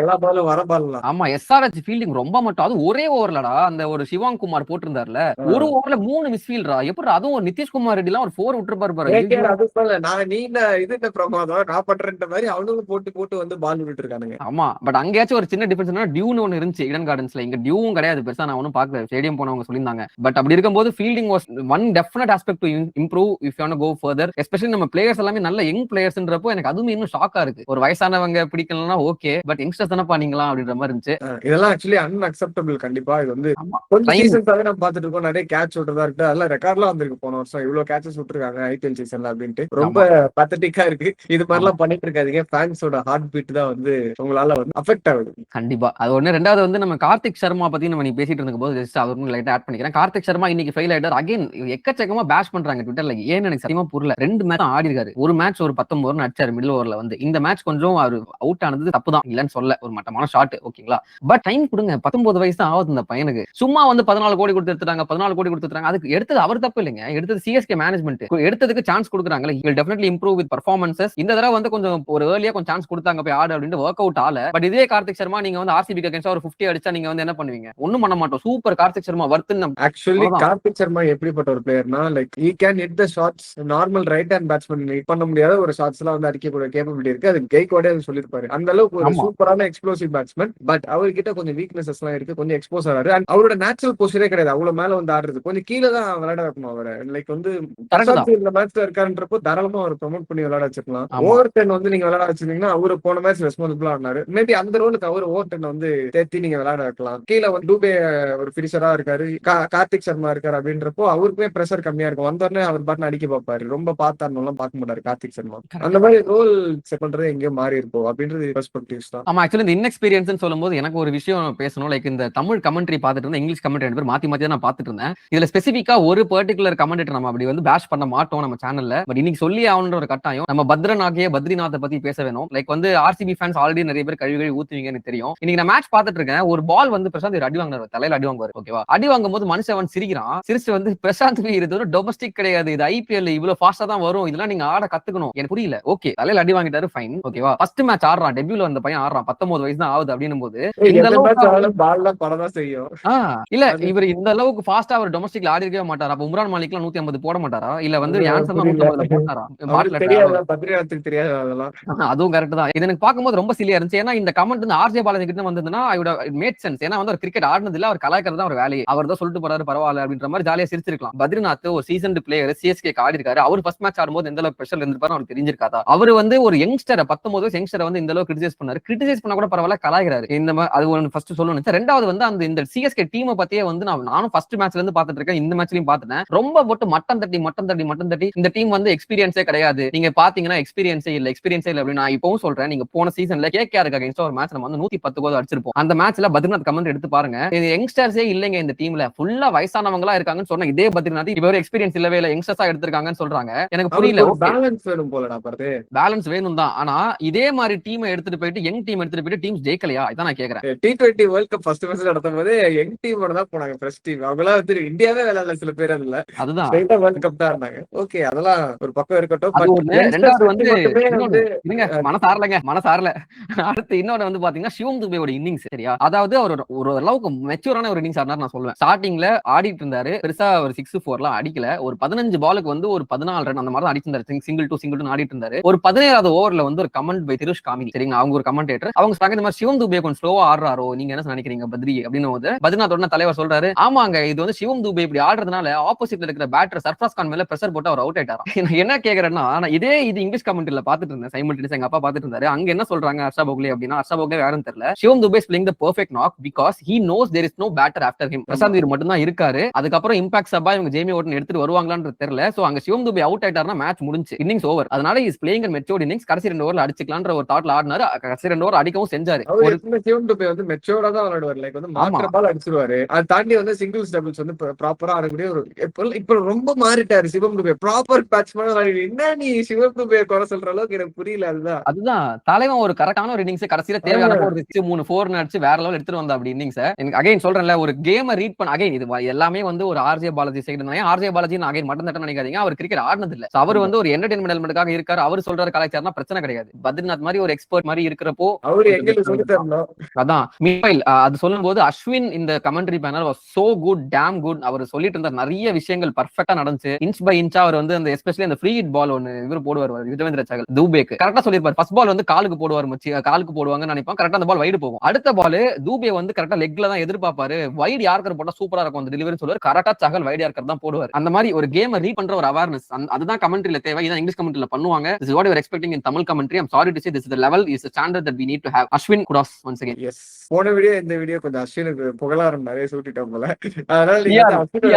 எல்லா பாலும் வர பால்லாம். ஆமா, எஸ்ஆர்எச் ஃபீல்டிங் ரொம்ப மட்டும். அது ஒரே ஓவர்லடா அந்த ஒரு சிவாங் குமார் போட்டிருந்தார்ல, ஒரு ஓவர்ல 3 மிஸ்ஃபீல்டா. எப்படி அதுவும் ஒரு நிதிஷ்குமார் ரெட்டிலாம் ஒரு 4 விட்டுருப்பாரு பாரு. அது சொல்ல நான் நீ இது என்ன பிரமாதம் நான் பண்றேன்ற மாதிரி அவனும் போட்டு வந்து பால் விட்டு இருக்கானுங்க. ஆமா, பட் அங்கேயாச்சும் ஒரு சின்ன டிஃபரன்ஸ், டியூன்னு ஒன்னு இருந்துச்சு ஈடன் கார்டன்ஸ்ல. இங்க டியூவும் கிடையாது பெருசா. நான் ஒன்னும் பார்க்கல, ஸ்டேடியம் போனவங்க சொல்லியிருந்தாங்க. பட் அப்படி இருக்கும்போது fielding was one definite aspect to improve if you want to go further. Especially நம்ம பிளேயர்ஸ் எல்லாமே நல்ல யங் பிளேயர்ஸ்ன்றப்போ எனக்கு அதுவும் இன்னும் ஷாக்கா இருக்கு. ஒரு வயசானவங்க பிடிக்கலன்னா ஓகே, பட் யங்ஸ்டர்ஸ் தானே பண்ணீங்களா அப்படின்ற மாதிரி இருந்துச்சு. இதெல்லாம் ஆக்சுவலி அன்அக்செப்டபிள். கண்டிப்பா இது வந்து கொஞ்சம் சீசன்ஸாவே நம்ம பார்த்துட்டு இருக்கோம். நிறைய கேட்ச் விட்டுறதா இருக்கு, அதெல்லாம் ரெக்கார்ட்லாம் வந்திருக்கு போன வருஷம். இவ்வளவு கேட்சஸ் விட்டுருக்காங்க ஐபிஎல் சீசன்ல அப்படின்ட்டு ரொம்ப பத்தட்டிக்கா இருக்கு. இது மாதிரிலாம் பண்ணிட்டு இருக்காதீங்க. ஃபேன்ஸோட ஹார்ட் பீட் தான் வந்து உங்களால வந்து அஃபெக்ட் ஆகுது. கண்டிப்பா அது ஒண்ணு. ரெண்டாவது வந்து நம்ம கார்த்திக் சர்மா பத்தி நம்ம நீ பேசிட்டு இருக்கும் போது ஜஸ்ட் அவருக்கு லைட்டா ஆட் பண்ணிக்கிறேன். கார்த்திக் சர்மா இன்னைக்கு ஃபெயில் ஆயிட்டார். அகைன் எக்கச்சக்கமா பேஷ் பண்றாங்க ட்விட்டர்ல. ஏன்னு எனக்கு சத்தியமா புரியல. 2 மேட்ச் ஆடி இருக்காரு. ஒரு மேட்ச் ஒரு 19 ரன் அடிச்சாரு மிடில் ஓவர்ல வந்து. இந்த மேட்ச் கொஞ்சம் அவர் அவுட் ஆனது தப்பு தான், இல்லன்னு சொல்ல, ஒரு மட்டமான ஷாட் ஓகேங்களா. பட் டைம் கொடுங்க, 19 வயசு தான் ஆகுது இந்த பையனுக்கு. சும்மா வந்து 14 கோடி கொடுத்து எடுத்துட்டாங்க, 14 கோடி கொடுத்துட்டாங்க. அதுக்கு எடுத்தது அவர் தப்பு இல்லைங்க, எடுத்தது சிஎஸ்கே சிஎஸ்கே மேனேஜ்மெண்ட் எடுத்ததுக்கு chance கொடுக்குறாங்கல்ல, he will definitely improve with performances. இந்த தடவை வந்து கொஞ்சம் ஒரு ஏர்லியா கொஞ்சம் சான்ஸ் கொடுத்தாங்க போய் ஆடு அப்படின்ட்டு ஒர்க் அவுட் ஆல. பட் இதே கார்த்திக் சர்மா நீங்க வந்து ஆர்சிபிக்கு அகைன்ஸ்டா ஒரு 50 அடிச்சா நீங்க வந்து என்ன பண்ணுவீங்க? ஒண்ணும் பண்ண மாட்டோம். சூப்பர் கார்த்திக் சர்மா வர்த்துன்னு. ஆக்சுவலி கார்த்திக் சர்மா எப்படிப்பட்ட ஒரு பிளேயர்னா, like he can hit the shots, normal right hand batsman hit பண்ண முடியாத ஒரு ஷாட்ஸ் எல்லாம் வந்து அடிக்கக்கூடிய கேப்பபிலிட்டி இருக்கு. அது கெய்க்வாடே சொல்லிருப்பாரு. அந்த அளவுக்கு ஒரு சூப்பரான எக்ஸ்ப்ளோசிவ் பேட்ஸ்மேன். பட் அவர்கிட்ட கொஞ்சம் வீக்னஸஸ் எல்லாம் இருக்கு, கொஞ்சம் எக்ஸ்போஸ் ஆறாரு. அண்ட் அவரோட நேச்சுரல் பொசிஷனே கிடையாது, அவ்வளவு மேல வந்து ஆடுறது, கொஞ்சம் கீழே தான் விளையாட வைக்கணும் அவரை. லைக் வந்து இந்த மேட்ச்ல இருக்காருன்றப்போ தாராளமா அவர் ப்ரொமோட் பண்ணி விளையாட வச்சிருக்கலாம். ஓவர் 10 வந்து நீங்க விளையாட வச்சிருந்தீங்கன்னா அவரு போன மேட்ச் ரெஸ்பான்சிபிளா ஆனாரு. மேபி அந்த ரோலுக்கு அவர் ஓவர் 10 வந்து தேத்தி நீங்க விளையாட வைக்கலாம். கீழே வந்து டூபே ஒரு பினிஷரா இருக்காரு, கார்த்திக் சர்மா இருக்காரு அப்படின்றப்போ அவருக்குமே பிரஷர் கம்மியா இருக்கும். வந்தோடனே அவர் பாட்டு அடிக்க பார்ப்பாரு, ரொம்ப பார்த்தாருன்னு பார்க்க மாட்டாரு கார்த்திக் சர்மா. அந்த மாதிரி ரோல் செட் பண்றது எங்கேயோ மாறி இருக்கும் அப்படின்றது பெர்ஸ்பெக்டிவ்ஸ் தான். ஆமா, ஆக்சுவலி இந்த இன்எக்ஸ்பீரியன்ஸ் சொல்லும்போது எனக்கு ஒரு விஷயம் பேசணும். லைக் இந்த தமிழ் கமெண்ட்ரி பார்த்துட்டு இருந்தேன், இங்கிலீஷ் கமெண்ட்ரி ரெண்டு பேர் மாத்தி மாத்தி நான் பார்த்துட்டு இருந்தேன். இதுல ஸ்பெசிபிக்கா ஒரு பர்டிகுலர் கமெண்டேட்டர் நம்ம அப்படி வந்து பேஷ் பண்ண மாட்டோம் நம்ம சேனல்ல. பட் இன்னைக்கு சொல்லி ஆகணுன்ற ஒரு கட்டாயம். நம்ம பத்ரிநாத்தை பத்தி பேச வேணும். லைக் வந்து ஆர்சிபி ஃபேன்ஸ் ஆல்ரெடி நிறைய பேர் கழுவி ஊத்துவீங்கன்னு தெரியும். இன்னைக்கு நான் மேட்ச் பார்த்துட்டு இருக்கேன். ஒரு பால் வந்து பிரசாந்த் அடி வாங்குறாரு, தலையில அடி வாங்குவாரு. ஓகேவா? அடி வாங்கும் போது மனுஷன் சிரிக்கிறான். சிரிச்சு வந்து பிரசாந்த் இது ஒரு டொமஸ்டிக் கிடையாது, இது ஐபிஎல், இவ்வளவு ஃபாஸ்டா தான் வரும், இதெல்லாம் நீங்க ஆட கத்துக்கணும். எனக்கு புரியல. ஓகே, தலையில அடி வாங்கிட்டாரு, ஃபைன். ஓகேவா? ஃபர்ஸ்ட் மேட்ச் ஆடுறான், டெபியூல அந்த பையன் ஆடுறான், 19 வயசு தான் ஆகுது அப்படின்னும் போது இந்த அளவுக்கு பால்ல படதான் செய்யும். இல்ல இவர் இந்த அளவுக்கு ஃபாஸ்டா அவர் டொமஸ்டிக்ல ஆடி இருக்கவே மாட்டாரா? அப்ப உம்ரான் மாலிக்லாம் 150 போட மாட்டாரா? இல்ல வந்து யான்சன் 150 போட்டாரா? அதுவும் கரெக்ட் தான். இது எனக்கு பார்க்கும்போது ரொம்ப சிலியா இருந்துச்சு. ஏன்னா இந்த கமெண்ட் வந்து ஆர்ஜே பாலாஜி கிட்ட வந்ததுன்னா இட் மேட் சென்ஸ். ஏன்னா வந்து ஒரு கிரிக்கெட் ஆடுனது இல்ல, அவர் கலாய்க்கிறது தான் ஒரு வேலையை. அவர் தான் சொல்லிட்டு போறாரு பரவாயில்ல அப்படின்ற மாதிரி ஜாலியா சிரிச்சிருக்கலாம். பத்ரிநாத் ஒரு சீசன்ட் பிளேயர், சிஎஸ்கே ஆடி இருக்காரு. அவர் ஃபர்ஸ்ட் மேட்ச் ஆடும்போது எந்த அளவுக்கு பிரஷர் இருந்திருப்பாரு அவருக்கு தெரிஞ்சிருக்காதா? அவர் வந்து ஒரு யங்ஸ்டர் 19 வயசு யங்ஸ்டரை வந்து இந்த அளவுக்கு கிரிட்டிசைஸ் பண்ணாரு. கிரிட்டிசைஸ் பண்ணா கூட பரவாயில்ல, கலாய்க்கிறாரு. இந்த மாதிரி அது ஒன்று ஃபர்ஸ்ட் சொல்லணும். ரெண்டாவது வந்து அந்த இந்த சிஎஸ்கே டீமை பத்தியே வந்து நானும் ஃபர்ஸ்ட் மேட்ச்ல இருந்து பாத்துட்டு இருக்கேன், இந்த மேட்ச்லயும் பாத்துட்டேன். ரொம்ப போட்டு மட்டம் தட்டி இந்த டீம் வந்து எக்ஸ்பீரியன்ஸே கிடையாது. நீங்க பாத்தீங்கன்னா எக்ஸ்பீரியன்ஸே இல்ல அப்படின்னு நான் இப்பவும் சொல்றேன். நீங்க போன சீசன்ல கேகேஆருக்கு அகைன்ஸ்டா ஒரு மேட்ச் நம்ம வந்து 110 கோல் அடிச்சிருப்போம். அந்த மேட்ச்ல பத்ரிநாத் கமெண்ட் எடுத்து பாருங்க. இது யங்ஸ்டர்ஸே இல்லைங்க இந்த டீம்ல, ஃபுல்லா வயசானவங்களா இருக்காங்கன்னு சொன்ன இதே பத்ரிநாத் இப்ப ஒரு எக்ஸ்பீரியன்ஸ் இல்லவே இல்ல, யங்ஸ்டர்ஸா எடுத்திருக்காங்கன்னு சொல்றாங்க. எனக்கு புரியல. பேலன்ஸ் வேணும் போலடா, பாரு பேலன்ஸ் வேணும் தான். ஆனா இதே மாதிரி டீமை எடுத்துட்டு போயிட்டு யங் டீம் எடுத்துட்டு போயிட்டு டீம்ஸ் ஜெயிக்கலையா? இதான் நான் கேக்குறேன். T20 world cup first match நடத்தும் போது யங் டீமோட தான் போனாங்க. ஃப்ரெஷ் டீம் அவங்களா வந்து இந்தியாவே விளையாடல, சில பேர் அதுல. அதுதான் ஸ்ட்ரைட்டா வேர்ல்ட் கப் தான் இருந்தாங்க. ஓகே, அதெல்லாம் ஒரு பக்கம் இருக்கட்டும். ரெண்டாவது வந்து மனசாரலங்க. அடுத்து இன்னொன்னு வந்து பாத்தீங்கன்னா சிவம் துபேயோட இன்னிங்ஸ். சரியா? அதாவது அவர் ஒரு அளவுக்கு மெச்சூரான ஒரு இன்னிங்ஸ் ஆடினார் நான் சொல்லுவேன். ஸ்டார்டிங்ல ஆடிட்டு இருந்தாரு, பெருசா ஒரு 6-4 எல்லாம் அடிக்கல. ஒரு 15 பாலுக்கு வந்து ஒரு 14 ரன் அந்த மாதிரி தான் அடிச்சிருந்தாரு. சிங்கிள் டூ ஆடிட்டு இருந்தாரு. ஒரு 17வது ஓவர்ல வந்து ஒரு கமெண்ட் பை திரிஷ் காமினி, சரிங்களா? அவங்க ஒரு கமெண்டேட்டர். அவங்க இந்த மாதிரி சிவம் துபே கொஞ்சம் ஸ்லோவா ஆடுறாரோ, நீங்க என்ன நினைக்கிறீங்க பத்ரி அப்படின்னு போது பத்ரிநாத் தலைவர் சொல்றாரு, ஆமாங்க இது வந்து சிவம் துபே இப்படி ஆடுறதுனால ஆப்போசிட்ல இருக்கிற பேட்டர் சர்ஃப்ராஸ் கான் மேல பிரஷர் போட்டு அவர் அவுட் ஆயிட்டாராம். என்ன கேக்குறேன்னா, இது இங்கிலீஷ் கமெண்ட்ல பாத்துட்டு இருந்தேன், சைமல்டேனியஸா எங்க அப்பா பாத்துட்டு இருந்தாரு. அங்க என்ன சொல்றாங்க ஹர்ஷா போக்லே அப்படின்னா, ஹர்ஷா போக்லே யாருன்னு தெரியல, Shivam Dube is playing the perfect knock because he knows there is no batter after him. Prashant Veer மட்டும் தான் இருக்காரு. அதுக்கப்புறம் இம்பாக்ட் சபா இவங்க ஜேமி ஓட்டன் எடுத்துட்டு வருவாங்களான்னு தெரியல. சோ அங்க சிவம் துபே அவுட் ஆயிட்டாருன்னா மேட்ச் முடிஞ்சு, இன்னிங்ஸ் ஓவர். அதனால இஸ் பிளேயிங் மெச்சூர்ட் இன்னிங்ஸ். கடைசி 2 ஓவர்ல அடிச்சுக்கலாம்ன்ற ஒரு தாட்ல ஆடினாரு. கடைசி 2 ஓவர் அடிக்கவும் செஞ்சாரு. சிவம் துபே வந்து மெச்சூர்டா தான் விளையாடுவார். லைக் வந்து மாத்திர பால் அடிச்சிருவாரு. அது தாண்டி வந்து சிங்கிள்ஸ் டபுள்ஸ் வந்து ப்ராப்பரா ஆடக்கூடிய ஒரு இப்ப ரொம்ப மாறிட்டாரு சிவம் துபே. Proper batsman. என்ன நீ சிவம் துபே குறை சொல்ற அளவுக்கு எனக்கு புரியல. அதுதான் தலைவன் ஒரு கரெக்டான ஒரு இன்னிங்ஸ் கடைசியில தேவையான ஒரு 3-4 அடிச்சு வேற லெவல் எடுத்துட்டு வந்தா அப்படி இன்னிங்ஸ். எனக்கு அகைன் சொல்றேன்ல, ஒரு கேம் ரீட் பண்ண அகைன் இது எல்லாமே வந்து ஒரு RJ Balaji side. RJ Balaji again மட்டும் தட்ட நினைக்காதீங்க, அவர் கிரிக்கெட் ஆடினது இல்ல. அவர் வந்து ஒரு என்டர்டைன்மெண்ட் எலிமெண்ட்காக இருக்காரு. அவர் சொல்றாரு கலாச்சாரம்னா பிரச்சனை கிடையாது. பத்ரிநாத் மாதிரி ஒரு எக்ஸ்பர்ட் மாதிரி இருக்கிறப்போ அதான் அது சொல்லும் போது அஸ்வின் இந்த commentary panel was so good, damn good. அவர் சொல்லிட்டு இருந்த நிறைய விஷயங்கள் பர்ஃபெக்ட்டா நடந்துச்சு. இன்ச் பை இன்ச்சா அவர் வந்து அந்த எஸ்பெஷலி அந்த ஃப்ரீ ஹிட் பால் ஒன்னு இவர் போடுவார், யுஜவேந்திர சகல் தூபேக்கு கரெக்டா சொல்லிருப்பாரு. ஃபர்ஸ்ட் பால் வந்து காலுக்கு போடுவார், காலுக்கு போடுவாங்கன்னு நினைப்பான். கரெக்டா அந்த பால் வைடு போகும். அடுத்த பால் தூபே வந்து கரெக்டா லெக்ல தான் எதிர்பார்ப்பாரு. வைடு யார்கர் போட்டா சூப்பரா இருக்கும் அந்த டெலிவரி சொல்லுவார். கரெக்டா சகல் வைடு யார்கர் தான் போடுவார். அந்த மாதிரி ஒரு கேம் ரீட் பண்ற ஒரு அவேர்னஸ் அதுதான் கமெண்ட்ரியில தேவை. இதான் இங்கிலீஷ் கமெண்ட்ரியில பண்ணுவாங்க. This is what we are expecting in Tamil commentary. I'm sorry to say this is the level, is the standard that we need to have. Ashwin, kudos once again. Yes. போன வீடியோ இந்த வீடியோ கொஞ்சம் அஸ்வினுக்கு புகழாரம் நிறைய சூட்டிட்டோம் போல. அதனால நீங்க அப்படின்னு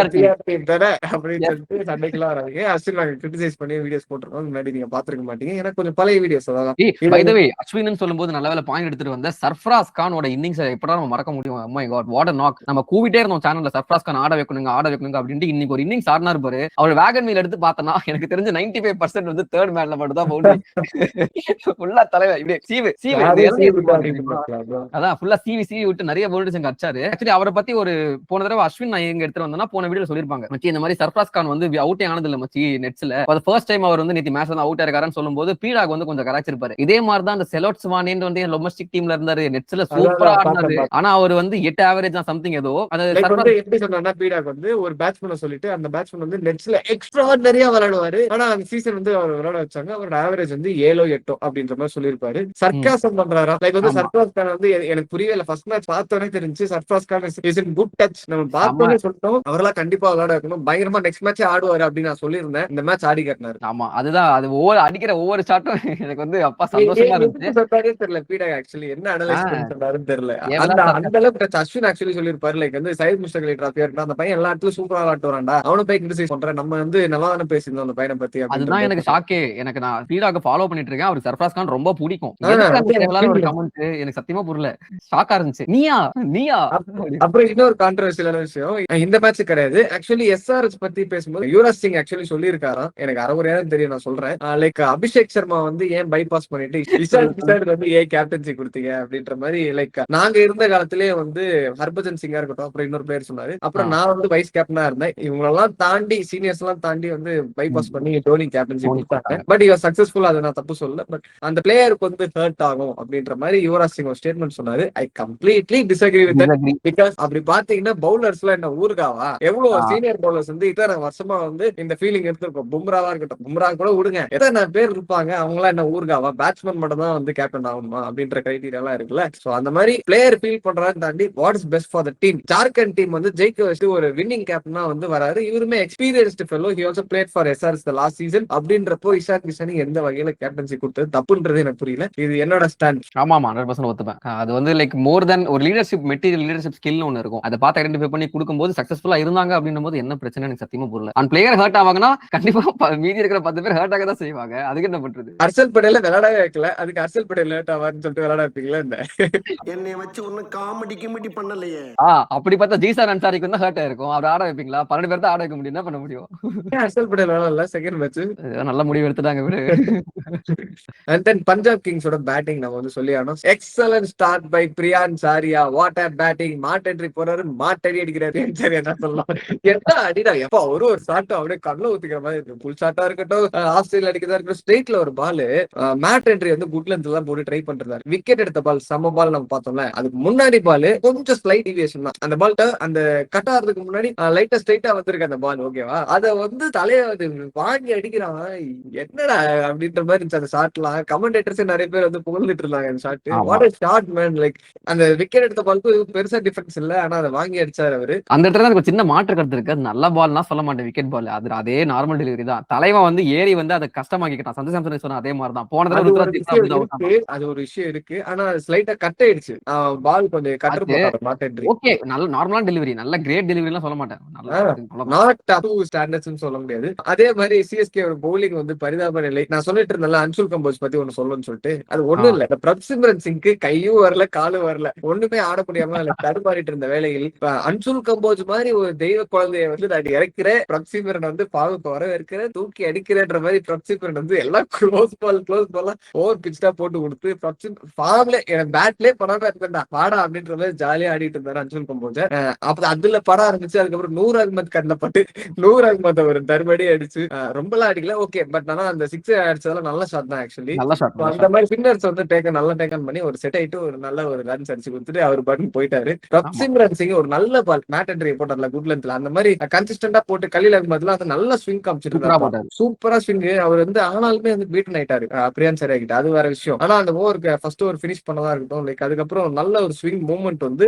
சொல்லிட்டு சண்டைக்கெல்லாம் வராதீங்க. அஸ்வின் நாங்க கிரிட்டிசைஸ் பண்ணி வீடியோஸ் போட்டிருக்கோம், முன்னாடி நீங்க பாத்துருக்க மாட்டீங்க. எனக்கு கொஞ்சம் பழைய வீடியோஸ் அதான். பை தி வே அஸ்வின் சொல்லும்போது நல்ல வேளை பாயிண்ட் எடுத்துட்டு வந்த சர்ஃப்ராஸ் கானோட இன்னிங்ஸ் எப்படா நம்ம மறக்க முடியும்? oh my god, what a knock. நம்ம கூவிட்டே இருந்தோம் சேனல்ல சர்ஃப்ராஸ் கான் ஆட வைக்கணுங்க அப்படின்ட்டு. இன்னைக்கு ஒரு இன்னிங்ஸ் ஆடினார் பாரு. அவர் வேகன் வீல் எடுத்து பார்த்தனா எனக்கு தெரிஞ்சு 95% வந்து தேர்ட் மேன்ல மட்டும் தான் பவுண்டரி. ஃபுல்லா தலைவர் இப்படி சீவு அதான் ஃபுல்லா சீவி விட்டு நிறைய பவுண்டரிஸ் அங்க அடிச்சாரு. ஆக்சுவலி அவரை பத்தி ஒரு போன தடவை அஸ்வின் நான் எங்க எடுத்துட்டு வந்தேன்னா போன வீடியோல சொல்லிருப்பாங்க, மச்சி இந்த மாதிரி சர்ஃப்ராஸ் கான் வந்து வந்து அவுட்டே ஆனது இல்ல மச்சி நெட்ஸ்ல. ஃபர்ஸ்ட் டைம் அவர் வந்து நேத்து மேட்ச்ல அவுட் ஆயிருக்காருன்னு சொல்லும்போது பீடாக் வந்து கொஞ்சம் கராச்சிருப்பாரு. இதே மாதிரி தான் அந்த செலோட் ஸ்வானேன்னு வந்து லொமஸ்டிக் டீம்ல இருந்தாரு, நெட்ஸ்ல சூப்பரா ஆடினாரு. ஆனா அவர் வந்து 8 ஆவரேஜ் தான் சம்திங் ஏதோ. அது வந்து எப்படி சொன்னா பீடாக் வந்து ஒரு பேட்ஸ்மேனை சொல்லிட்டு அந்த பேட்ஸ்மேன் வந்து நெட்ஸ்ல எக்ஸ்ட்ராடனரியா விளையாடுவாரு. ஆனா அந்த சீசன் வந்து அவர் விளையாட வச்சாங்க. அவரோட ஆவரேஜ் வந்து 7 8 அப்படின்ற மாதிரி சொல்லியிருப்பாரு. சர்க்காசம் பண்றாரா லைக் வந்து சர்ஃப்ராஸ் கான் வந்து எனக்கு புரியல. ஃபர்ஸ்ட் மேட்ச் பார்த்தோன்னே தெரிஞ்சு Sarfaraz Khan is in good touch. நம்ம பார்த்தோன்னே சொல்லிட்டோம் அவரெல்லாம் கண்டிப்பா விளையாட வைக்கணும், பயங்கரமா நெக்ஸ்ட் மேட்ச் ஆடுவாரு அப்படின்னு நான் சொல்லியிருந்தேன். இந்த மேட்ச் ஆடி காட்டினாரு. ஆமா அதுதான், அது அடிக்கிற ஒவ்வொரு ஷாட்டும் எனக்கு வந்து அப்பா சந்தோஷமா இருந்துச்சு. சொன்னாரே தெரியல பீடாக் ஆக்சுவலி என்ன அனலைஸ் பண்ணி சொன்னாருன்னு தெரியல. அந்த அளவுக்கு அஸ்வின் ஆக்சுவலி சொல்லியிருப்பாரு லைக் வந்து சையத் முஸ்தக் அலி டிராஃபியா இருக்கா அந்த பையன் எல்லா இடத்துலயும் சூப்பரா விளையாட்டு வரான்டா, அவனை போய் கிரிட்டிசைஸ் பண்றேன், நம்ம வந்து நல்லா தானே பேசியிருந்தோம் அந்த பையனை பத்தி. அதுதான் எனக்கு ஷாக்கே. எனக்கு நான் பீடாக ஃபாலோ பண்ணிட்டு இருக்கேன், அவருக்கு சர்ஃப்ராஸ் கான் ரொம்ப பிடிக்கும். ஒரு கமெண்ட் எனக்கு சத்தியமா புரியல, ஷாக்கா இருந்துச்சு. நீயா நீயா. அப்புறம் இன்னொரு கான்ட்ரோவர்சியலான விஷயம் இந்த மேட்ச் கிடையாது. ஆக்சுவலி எஸ்ஆர்எச் பத்தி பேசும்போது யுவராஜ் சிங் ஆக்சுவலி சொல்லியிருக்காராம், எனக்கு அரைகுறையா தெரியும், நான் சொல்றேன். லைக் அபிஷேக் சர்மா வந்து ஏன் பைபாஸ் பண்ணிட்டு இஷான் கிஷான் வந்து ஏன் கேப்டன்சி கொடுத்தீங்க அப்படின்ற மாதிரி. லைக் நாங்க இருந்த காலத்திலேயே வந்து ஹர்பஜன் சிங்கா இருக்கட்டும், அப்புறம் இன்னொரு பிளேயர் சொன்னாரு. அப்புறம் நான் வந்து வைஸ் கேப்டனா இருந்தேன். இவங்களெல்லாம் தாண்டி சீனியர்ஸ் எல்லாம் தாண்டி வந்து பைபாஸ் பண்ணி டோனி கேப்டன்சி கொடுத்தாங்க. பட் இவர் சக்சஸ்ஃபுல், அதை நான் தப்பு சொல்லல. பட் அந்த பிளேயருக்கு வந்து ஹர்ட் ஆகும் அப்படின்ற மாதிரி யுவராஜ் சிங் ஒரு ஸ்டேட்மெண்ட் சொன்னாரு. I completely disagree with that. Because அப்படி பாத்தீங்கன்னா பவுலர்ஸ் எல்லாம் என்ன ஊருகாவா, எவ்வளவு சீனியர் பவுலர்ஸ் வந்து இத்தனை வருஷமா வந்து இந்த ஃபீலிங் எடுத்திருக்கோம். பும்ராவா இருக்கட்டும், பும்ரா கூட விடுங்க, எத்தனை பேர் இருப்பாங்க, அவங்க எல்லாம் என்ன ஊருகாவா, பேட்ஸ்மேன் மட்டும் தான் வந்து கேப்டன் ஆகணுமா அப்படின்ற கிரைட்டீரியா எல்லாம் இருக்குல்ல. சோ அந்த மாதிரி பிளேயர் ஃபீல் பண்றான்னு தாண்டி what is best for the team. Jharkhand team வந்து ஜெயிக்க வச்சு ஒரு வின்னிங் கேப்டனா வந்து வராரு. இவருமே experienced fellow. He also played for SRS the last season. அப்படின்றப்போ இஷான் கிஷன் எந்த வகையில கேப்டன்சி கொடுத்தது தப்புன்றது எனக்கு புரியல. இது என்னோட ஸ்டாண்ட். ஆமா 100% ஒத்துப்பேன். அது வந்து லைக் மோர் தென் ஒரு லீடர்ஷிப் மெட்டீரியல், லீடர்ஷிப் ஸ்கில் ஒன்னு இருக்கும். அதை பார்த்து ஐடென்டிஃபை பண்ணி கொடுக்கும்போது சக்சஸ்ஃபுல்லா இருந்தாங்க அப்படின்னும் போது என்ன பிரச்சனை எனக்கு சத்தியமா புரியல. அந்த பிளேயர் ஹர்ட் ஆவாங்கன்னா கண்டிப்பா மீதி இருக்கிற 10 பேர் ஹர்ட் ஆக தான் செய்வாங்க. அதுக்கு என்ன பண்றது? ஹர்ஷல் பட்டேல விளையாடவே வைக்கல, அதுக்கு ஹர்ஷல் பட்டேல் ஹர்ட் ஆவார்னு சொல்லிட்டு விளையாட வைப்பீங்களா? இந்த என்னை வச்சு ஒன்னும் காமெடி கிமெடி பண்ணலையே. அப்படி பார்த்தா ஜீசான் அன்சாரிக்கு வந்து ஹர்ட் ஆயிருக்கும். அவர் ஆட வைப்பீங்களா? 12 பேர் தான் ஆட வைக்க முடியும், என்ன பண்ண முடியும்? ஹர்ஷல் பட்டேல் விளையாடல செகண்ட் மேட்ச். நல்ல முடிவு எடுத்துட்டாங்க விடு. And then பஞ்சாப் கிங்ஸோட பேட்டிங் நம்ம வந்து சொல்லி ஆனோம். Excellent start by பிரியான் Saria. What ah batting. மாட்டென்ட்ரி போறாரு, மாட்டடி அடிக்கிறாரு. என்ன சொல்லலாம், என்ன அடிடா எப்ப ஒரு ஷாட்டும் அப்படியே கண்ணுல ஊத்திக்கிற மாதிரி இருக்கு. புல் ஷாட்டா இருக்கட்டும், ஆஸ்திரேலியா அடிக்கிறதா இருக்கட்டும், ஸ்ட்ரெயிட்ல ஒரு பால் மேட்டென்ட்ரி வந்து குட் லென்த் தான் போட்டு ட்ரை பண்றாரு. விக்கெட் எடுத்த பால் சம பால் நம்ம பார்த்தோம்ல, அதுக்கு முன்னாடி பால் கொஞ்சம் ஸ்லைட் டிவியேஷன் தான். அந்த பால் அந்த கட் ஆறதுக்கு முன்னாடி லைட்டா ஸ்ட்ரைட்டா வந்திருக்கு அந்த பால், ஓகேவா? அத வந்து தலைய வாங்கி அடிக்கிறான். என்னடா அப்படின்ற மாதிரி இருந்துச்சு அந்த ஷாட்லாம். கமெண்டேட்டர்ஸ் நிறைய பேர் வந்து புகழ்ந்துட்டு இருந்தாங்க அந்த shot. What a shot man. Like அந்த விக்கெட் எடுத்த பாலுக்கு பெருசா டிஃபரன்ஸ் இல்ல, ஆனா அதை வாங்கி அடிச்சாரு அவரு. அந்த இடத்துல எனக்கு சின்ன மாற்று கருத்து இருக்கு. அது நல்ல பால்னா சொல்ல மாட்டேன், விக்கெட் பால். அது அதே நார்மல் டெலிவரி தான். தலைவன் வந்து ஏறி வந்து அதை கஷ்டமாக்கிட்டான். சஞ்சு சாம்சன் சொன்ன அதே மாதிரி தான் போன தடவை அது ஒரு விஷயம் இருக்கு. ஆனா ஸ்லைட்டா கட் ஆயிடுச்சு. பால் கொஞ்சம் கட்டர் போட்டாரு மாட்டேன்ட்ரி. ஓகே, நல்ல நார்மலான டெலிவரி, நல்ல கிரேட் டெலிவரி எல்லாம் சொல்ல மாட்டேன். நாட் அப் டு ஸ்டாண்டர்ட்ஸ்னு சொல்ல முடியாது. அதே மாதிரி சிஎஸ்கே ஒரு பவுலிங் வந்து பரிதாப நிலை. நான் சொல்லிட்டு இருந்தேன்ல அன்சுல் கம்போஸ் பத்தி ஒன்னு சொல்லணும்னு சொல்லிட்டு, அது ஒண்ணும் இல்ல. பிரப்சிம்ரன் சிங்க்கு கையும் வரல காலும் வரல, ஒண்ணுமே ஆட முடியாம தடுமாறிட்டு இருந்த வேலையில் அன்சுல் கம்போஸ் மாதிரி ஒரு தெய்வ குழந்தைய வந்து நான் இறக்கிறேன், பிரப்சிம்ரன் வந்து பாவுக்கு வரவேற்கிறேன், தூக்கி அடிக்கிறேன்ற மாதிரி பிரப்சிம்ரன் வந்து எல்லாம் க்ளோஸ் பால் ஓவர் பிச்சா போட்டு கொடுத்து ஃபார்ம்ல பேட்லயே படாம இருக்கா பாடா அப்படின்ற மாதிரி ஜாலியா ஆடிட்டு இருந்தாரு அன்சுல் கம்போஸ். அப்ப அதுல படம் ஆரம்பிச்சு அதுக்கப்புறம் நூர் அகமது கண்ணில் பட்டு நூர் அகமது ஒரு தர்மடி அடிச்சு ரொம்ப எல்லாம் அடிக்கல, ஓகே. பட் ஆனா அந்த சிக்ஸ் அடிச்சதெல்லாம் நல்ல ஷாட் தான் ஆக்சுவலி. அந்த மாதிரி ஸ்பின்னர்ஸ் வந்து நல்லா டேக்கன் பண்ணி ஒரு செட் ஆயிட்டு ஒரு நல்ல ஒரு ரன்ஸ் அடிச்சு கொடுத்துட்டு அவர் பட்டன் போயிட்டாரு. பிரப்சிம்ரன் சிங் ஒரு நல்ல பால் மேட்டன்ட்ரி போட்டார்ல குட் லென்த்ல, அந்த மாதிரி கன்சிஸ்டன்டா போட்டு கலீல் அகமதுல அது நல்ல ஸ்விங் காமிச்சிட்டு சூப்பரா ஸ்விங். அவர் வந்து ஆனாலுமே வந்து பீட்டன் ஆயிட்டாரு பிரியான் சாரியா கிட்ட, அது வேற விஷயம். ஆனா அந்த ஓவருக்கு ஃபர்ஸ்ட் ஓவர் பினிஷ் பண்ணதா இருக்கட்டும், லைக் அதுக்கப்புறம் நல்ல ஒரு ஸ்விங் மூவ்மெண்ட் வந்து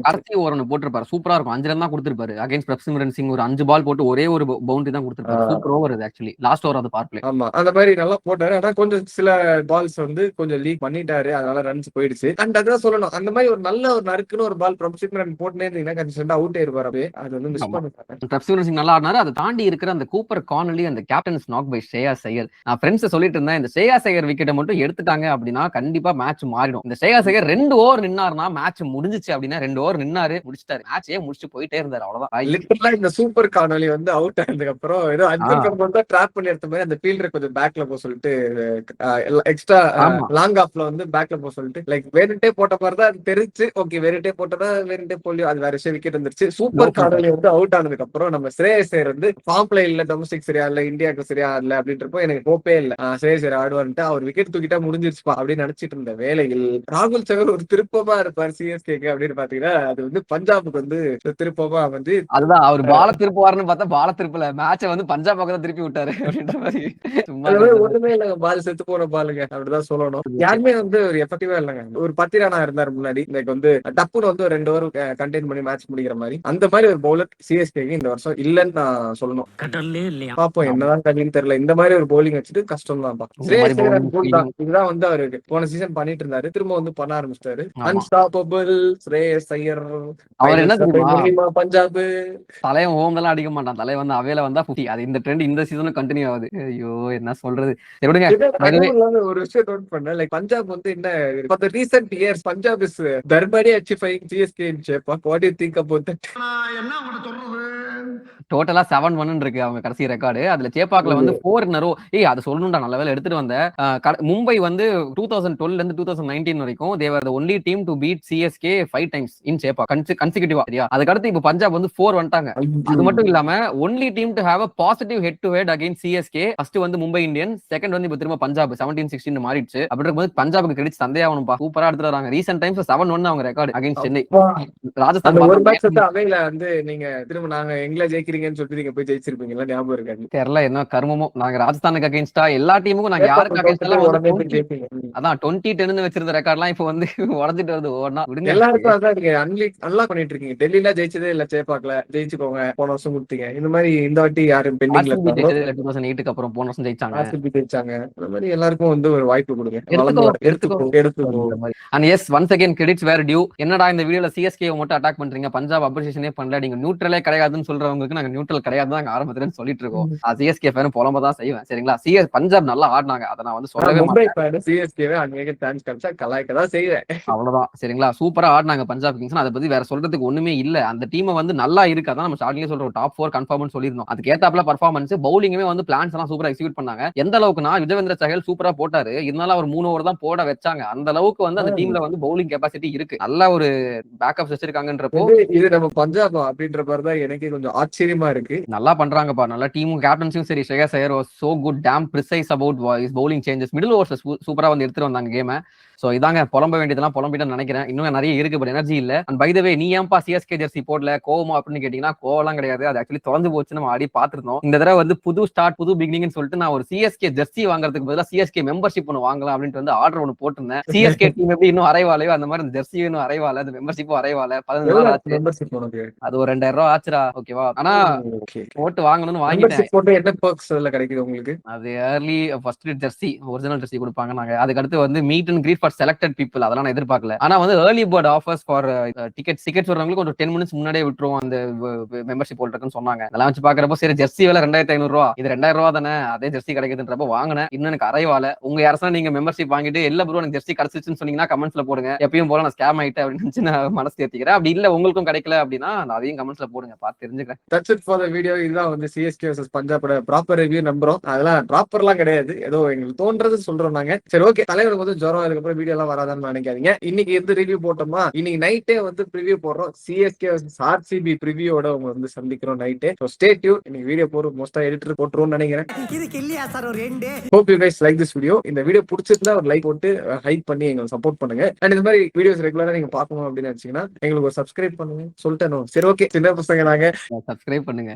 கடைசி ஓவர் ஒன்னு போட்டிருப்பாரு, சூப்பரா இருக்கும். 5 ரன் தான் கொடுத்திருப்பாரு அகைன்ஸ்ட் பிரப்சிம்ரன் சிங். ஒரு 5 பால் போட்டு ஒரே ஒரு பவுண்டரி தான் கொடுத்திருப்பாரு. சூப்பர் ஓவர் அது ஆக்சுவலி, லாஸ்ட் ஓவர் அது பவர் பிளே. ஆமா அந்த மாதிரி நல்லா போட்டாரு. ஆனா கொஞ்சம் சில பால்ஸ் வந்து கொஞ்சம் லீக் பண்ணிட்டாரு, அதனால ரன்ஸ் போயிடுச்சு. அண்ட் அதான் சொல்லணும், அந்த மாதிரி ஒரு நல்ல ஒரு நறுக்குன்னு ஒரு பால் பிரப்சிம்ரன் போட்டுனே இருந்தீங்கன்னா கன்சிஸ்டன்டா அவுட் ஆயிருப்பாரு. அது வந்து மிஸ் பண்ணிட்டாங்க. பிரப்சிம்ரன் சிங் நல்லா ஆடினாரு. அதை தாண்டி இருக்கிற அந்த கூப்பர் கார்னலி, அந்த captain knock by Shreyas Iyer. நான் ஃப்ரெண்ட்ஸ் சொல்லிட்டு இருந்தேன், இந்த ஸ்ரேயாஸ் ஐயர் விக்கெட்டை மட்டும் எடுத்துட்டாங்க அப்படின்னா கண்டிப்பா மேட்ச் மாறிடும். இந்த ஸ்ரேயாஸ் ஐயர் 2 ஓவர் நின்னாருன்னா மேட்ச் முடிஞ்சிச்சு அப்படின்னா 2 ஓவர் நின்னாரு முடிச்சிட்டாரு, மேட்சே முடிச்சு போயிட்டே இருந்தாரு, அவ்வளவுதான். லிட்டரலா இந்த சூப்பர் கார்னலி வந்து அவுட் ஆனதுக்கு அப்புறம் ஏதோ அன்சுல் கம்போஸ் தான் ட்ராப் பண்ணி எடுத்த மாதிரி அந்த ஃபீல்டர் கொஞ்சம் பேக்ல போக சொல்லிட்டு எக்ஸ்ட்ரா லாங் ஆஃப்ல வந்து பேக்ல போக சொல்லிட்டு லைக் வேணுட்டே போட்ட மாதிரி தான் அது தெரிஞ்சு. ஓகே வேணுட்டே போட்டதா வேணுட்டே போலியோ அது வேற விஷயம், விக்கெட் வந்துருச்சு. சூப்பர் கார்னலி வந்து அவுட் ஆனதுக்கு அப்புறம் நம்ம நம்ம ஸ்ரேயஸ் ஐயர் வந்து ஃபார்ம்ல இல்ல, டொமஸ்டிக் சரியா இல்ல, இந்தியாவுக்கு சரியா இல்ல அப்படின்றப்போ எனக்கு ஹோப்பே இல்ல. ஸ்ரேயஸ் ஐயர் ஆடுவான்ட்டு அவர் விக்கெட் தூக்கிட்டா முடிஞ்சிருச்சுப்பா அப்படின்னு நினைச்சிட்டு இருந்த வேளையில் ராகுல் சகர் ஒரு திருப்பமா இருப்பார் சிஎஸ்கேக்கு அப்படின்னு பாத்தீங்கன்னா அது வந்து பஞ்சாபுக்கு வந்து திருப்பமா வந்து அதுதான் அவர் பால திருப்புவாருன்னு பார்த்தா பால திருப்பல, மேட்சை வந்து பஞ்சாப் பக்கம் தான் திருப்பி விட்டாரு அப்படின்ற மாதிரி. சும்மா அது மாதிரி ஒண்ணுமே இல்லைங்க, பால் செத்து போன பாலுங்க அப்படிதான் சொல்லணும். யாருமே வந்து ஒரு எஃபெக்டிவா இல்லைங்க. ஒரு 10 ரனா இருந்தாரு முன்னாடி, இன்னைக்கு வந்து டப்புன்னு வந்து ஒரு 2 ஓவர் கண்டெயின் பண்ணி மேட்ச் முடிக்கிற மாதிரி அந்த மாதிரி ஒரு பவுலர் சிஎஸ்கேக்கு இந்த வருஷம் இல்லன்னு நான் சொல்லணும். கடல்லே இல்லையா? பாப்போம் என்னதான் கண்டின்னு தெரியல. இந்த மாதிரி ஒரு bowling வச்சுட்டு கஷ்டம் தான். இந்த மாதிரி bowling இதுதான் வந்து அவருக்கு போன சீசன் பண்ணிட்டு இருந்தாரு, திரும்ப வந்து பண்ண ஆரம்பிச்சிட்டாரு. ஆமா. அன்ஸ்டாப்பபிள் ஸ்ரேயஸ் ஐயர். அவர் என்ன தெரியுமா? முடியுமா பஞ்சாப்? தலைவன் ஹோம்லாம் அடிக்க மாட்டான், தலை வந்து அவையில வந்தா 50. அது இந்த ட்ரெண்ட் இந்த சீசனும் கண்டினியூ ஆகுது. ஐயோ என்ன சொல்றது. சரி விடுங்க. by the way, ஒரு விஷயம் நோட் பண்ணேன். லைக் பஞ்சாப் வந்து என்ன for the recent years Punjab is Darbari achieving CSK in shape. What do you think about that? என்ன உனக்கு சொல்றது? டோட்டலா 7-1 இருக்கு அவங்க கடைசி ரெக்கார்டு. அதுல சேப்பாக்ல வந்து 4 in a row. அதை சொல்லணும்டா, நல்ல வேலை எடுத்துட்டு வந்த. மும்பை வந்து 2012 இருந்து 2019 வரைக்கும் they were the only team to beat CSK 5 times in Chepauk கன்சிக்யூட்டிவா. சரியா? அதுக்கு அடுத்து இப்ப பஞ்சாப் வந்து 4 வந்துட்டாங்க. அது மட்டும் இல்லாம only team to have a positive head to head against CSK. First வந்து மும்பை இந்தியன்ஸ், செகண்ட் வந்து இப்ப திரும்ப பஞ்சாப் 17-16 மாறிடுச்சு. அப்படி இருக்கும்போது பஞ்சாபுக்கு கிரெடிட் சந்தையாகணும்பா. சூப்பரா எடுத்துட்டு வராங்க. ரீசென்ட் டைம்ஸ் 7-1 அவங்க ரெக்கார்டு அகைன்ஸ்ட் சென்னை. ராஜஸ்தான் ஒரு மேட்ச் வந்து அவையில வந்து நீங்க திரும்ப நாங்க எங்களை ஜெயிக்கிறீங்கன்னு சொல்லிட்டு நீங்க போய் ஜெயிச்சிருப்பீங்களா? ஞாபகம் இருக்காது. தெரியல என்ன கர்மமோ. நாங்க ராஜஸ்தானுக்கு அகைன்ஸ்டா எல்லா டீமுக்கும் நாங்க யாருக்கு அகைன்ஸ்டா உடனே போய் ஜெயிப்பீங்க. அதான் 20-10 வச்சிருந்த ரெக்கார்ட்லாம் இப்ப வந்து உடஞ்சிட்டு வருது. ஓடனா விடுங்க. எல்லாருக்கும் அதான் நீங்க அன்லாக் பண்ணிட்டு இருக்கீங்க. டெல்லில ஜெயிச்சதே இல்ல, சேப்பாக்ல ஜெயிச்சுக்கோங்க. போன வருஷம் கொடுத்தீங்க. இந்த மாதிரி இந்த வாட்டி யாரும் பெண்டிங்ல RCB ஜெயிச்சது 2008 அப்புறம் போன வருஷம் ஜெயிச்சாங்க. RCB ஜெயிச்சாங்க. அந்த மாதிரி எல்லாருக்கும் வந்து ஒரு வாய்ப்பு கொடுங்க. எடுத்துக்கோ. And yes, once again credits were due. என்னடா இந்த வீடியோல CSK மட்டும் அட்டாக் பண்றீங்க, பஞ்சாப் அப்ரிசியேஷனே பண்ணல, நீங்க நியூட்ரலே கிடையாதுன்னு சொல்றவங்களுக்கு நாங்க நியூட்ரல் கிடையாது தான் ஆரம்பத்துல சொல்லிட்டு இருக்கோம். CSK ஃபேன் புலம்ப தான் செய்வேன். சரிங்களா? பஞ்சாப் நல்லா ஆடினாங்க, அதை நான் வந்து சொல்லவே மாட்டேன். CSKவே அங்கே சான்ஸ் கிடைச்சா கலாய்க்க தான் செய்வேன். அவ்வளவுதான். சரிங்களா? சூப்பரா ஆடினாங்க பஞ்சாப் கிங்ஸ். அதை பத்தி வேற சொல்றதுக்கு ஒண்ணுமே இல்ல. அந்த டீமை வந்து நல்லா இருக்கு. அதான் நம்ம ஸ்டார்டிங்ல சொல்றோம், டாப் 4 கன்ஃபார்ம்னு சொல்லிருந்தோம். அதுக்கு ஏத்தாப்ல பர்ஃபார்மன்ஸ், பவுலிங்குமே வந்து பிளான்ஸ் எல்லாம் சூப்பரா எக்ஸிக்யூட் பண்ணாங்க. எந்த அளவுக்குனா யுஜவேந்திர சஹல் சூப்பரா போட்டாரு, இருந்தாலும் அவர் 3 ஓவர் தான் போட வச்சாங்க. அந்த அளவுக்கு வந்து அந்த டீம்ல வந்து பவுலிங் கெபாசிட்டி இருக்கு, நல்ல ஒரு பேக்கப் வச்சிருக்காங்கன்றப்போ இது நம்ம பஞ்சாப் அப்படின்ற மாதிரி தான் எனக்கே கொஞ்சம் ஆச்சரியமா இருக்கு. நல்லா பண்றாங்கப்பா. நல்லா டீமும் கேப்டன்ஸும் சரி. Shreyas Iyer was so good, damn precise about his bowling changes. Middle overs சூப்பரா வந்து எடுத்துட்டு வந்தாங்க கேமை. சோ இதாங்க புலம்ப வேண்டியதெல்லாம் புலம்பிட்டு நினைக்கிறேன். இன்னும் நிறைய இருக்கு, பட் எனர்ஜி இல்ல. அண்ட் பை த வே, நீ ஏன்பா CSK ஜெர்சி போடல, கோவமா அப்படின்னு கேட்டீங்கன்னா கோவலாம் கிடையாது. அது ஆக்சுவலி தொடர்ந்து போச்சு, நம்ம ஆடி பாத்துருந்தோம். இந்த தடவை வந்து புது ஸ்டார்ட், புது பிகினிங்னு சொல்லிட்டு நான் ஒரு CSK ஜெர்சி வாங்குறதுக்கு பதிலா CSK மெம்பர்ஷிப் ஒன்று வாங்கலாம் அப்படின்ட்டு வந்து ஆர்டர் ஒன்று போட்டிருந்தேன். CSK டீம் எப்படி இன்னும் அரைவாலையோ அந்த மாதிரி அந்த ஜெர்சி இன்னும் அரைவால, அந்த மெம்பர்ஷிப்பும் அரைவால. 15 நாள் ஆச்சு. அது ஒரு 2000 ரூபாய் ஆச்சுரா. ஓகேவா? ஆனா போட்டு வாங்கணும்னு வாங்கிட்டேன். என்ன பர்க்ஸ் எல்லாம் கிடைக்குது உங்களுக்கு? அது early first jersey, original jersey கொடுப்பாங்க. நாங்க அதுக்கு அடுத்து வந்து meet and greet for selected people, அதெல்லாம் நான் எதிர்பார்க்கல. ஆனா வந்து early bird offers for tickets வரவங்களுக்கு ஒரு 10 மினிட்ஸ் முன்னாடியே விட்டுருவோம் அந்த மெம்பர்ஷிப் ஹோல்டர்னு சொன்னாங்க. அதெல்லாம் வச்சு பாக்குறப்போ சரி, ஜெர்சி விலை 2500 ரூபா, இது 2000 ரூபா தானே, அதே ஜெர்சி கிடைக்குதுன்றப்ப வாங்கினேன். இன்னும் எனக்கு அரைவால. உங்க யாரா நீங்க மெம்பர்ஷிப் வாங்கிட்டு எல்லா ப்ரோ எனக்கு ஜெர்சி கிடைச்சிச்சுன்னு சொன்னீங்கன்னா கமெண்ட்ஸ்ல போடுங்க. எப்பயும் போல நான் ஸ்கேம் ஆயிட்டேன் அப்படின்னு நான் மனசு தேர்த்திக்கிறேன். அப்படி இல்ல உங்களுக்கும் கிடைக்கல அப்படின்னா அதையும் கமெண்ட்ஸ்ல போடுங்க, பார்த்து தெரிஞ்சுக்கிறேன். That's it for the video. இதுதான் வந்து CSK vs பஞ்சாபோட ப்ராப்பர் ரிவ்யூ. நம்புறோம் அதெல்லாம் ப்ராப்பர்லாம் கிடையாது, ஏதோ எங்களுக்கு தோன்றது சொல்றோம் நாங்க. சரி ஓகே, தலைவருக்கு வந்து ஜுரம், அதுக்கப்புறம் வீடியோ எல்லாம் வராதான்னு நினைக்காதீங்க. இன்னைக்கு எந்த ரிவ்யூ போட்டோமா, இன்னைக்கு நைட்டே வந்து ப்ரிவியூ போடுறோம். CSK vs RCB ப்ரிவியூவோட உங்க வந்து சந்திக்கிறோம் நைட்டே. So stay tune. இன்னைக்கு வீடியோ போடுற மோஸ்டா எடிட்டர் போட்டுருவோம்னு நினைக்கிறேன். Hope you guys like this video. இந்த வீடியோ பிடிச்சிருந்தா ஒரு லைக் போட்டு ஹைப் பண்ணி எங்களுக்கு சப்போர்ட் பண்ணுங்க. அண்ட் இந்த மாதிரி வீடியோஸ் ரெகுலரா நீங்க பார்க்கணும் அப்படின்னு நினைச்சீங்கன்னா எங்களுக்கு ஒரு சப்ஸ்கிரைப் பண்ணுங்க சொல்லிட்டேன். சரி ஓகே, சின்ன பசங்க நாங்க, சப்ஸ்கிரைப் பண்ணுங்க.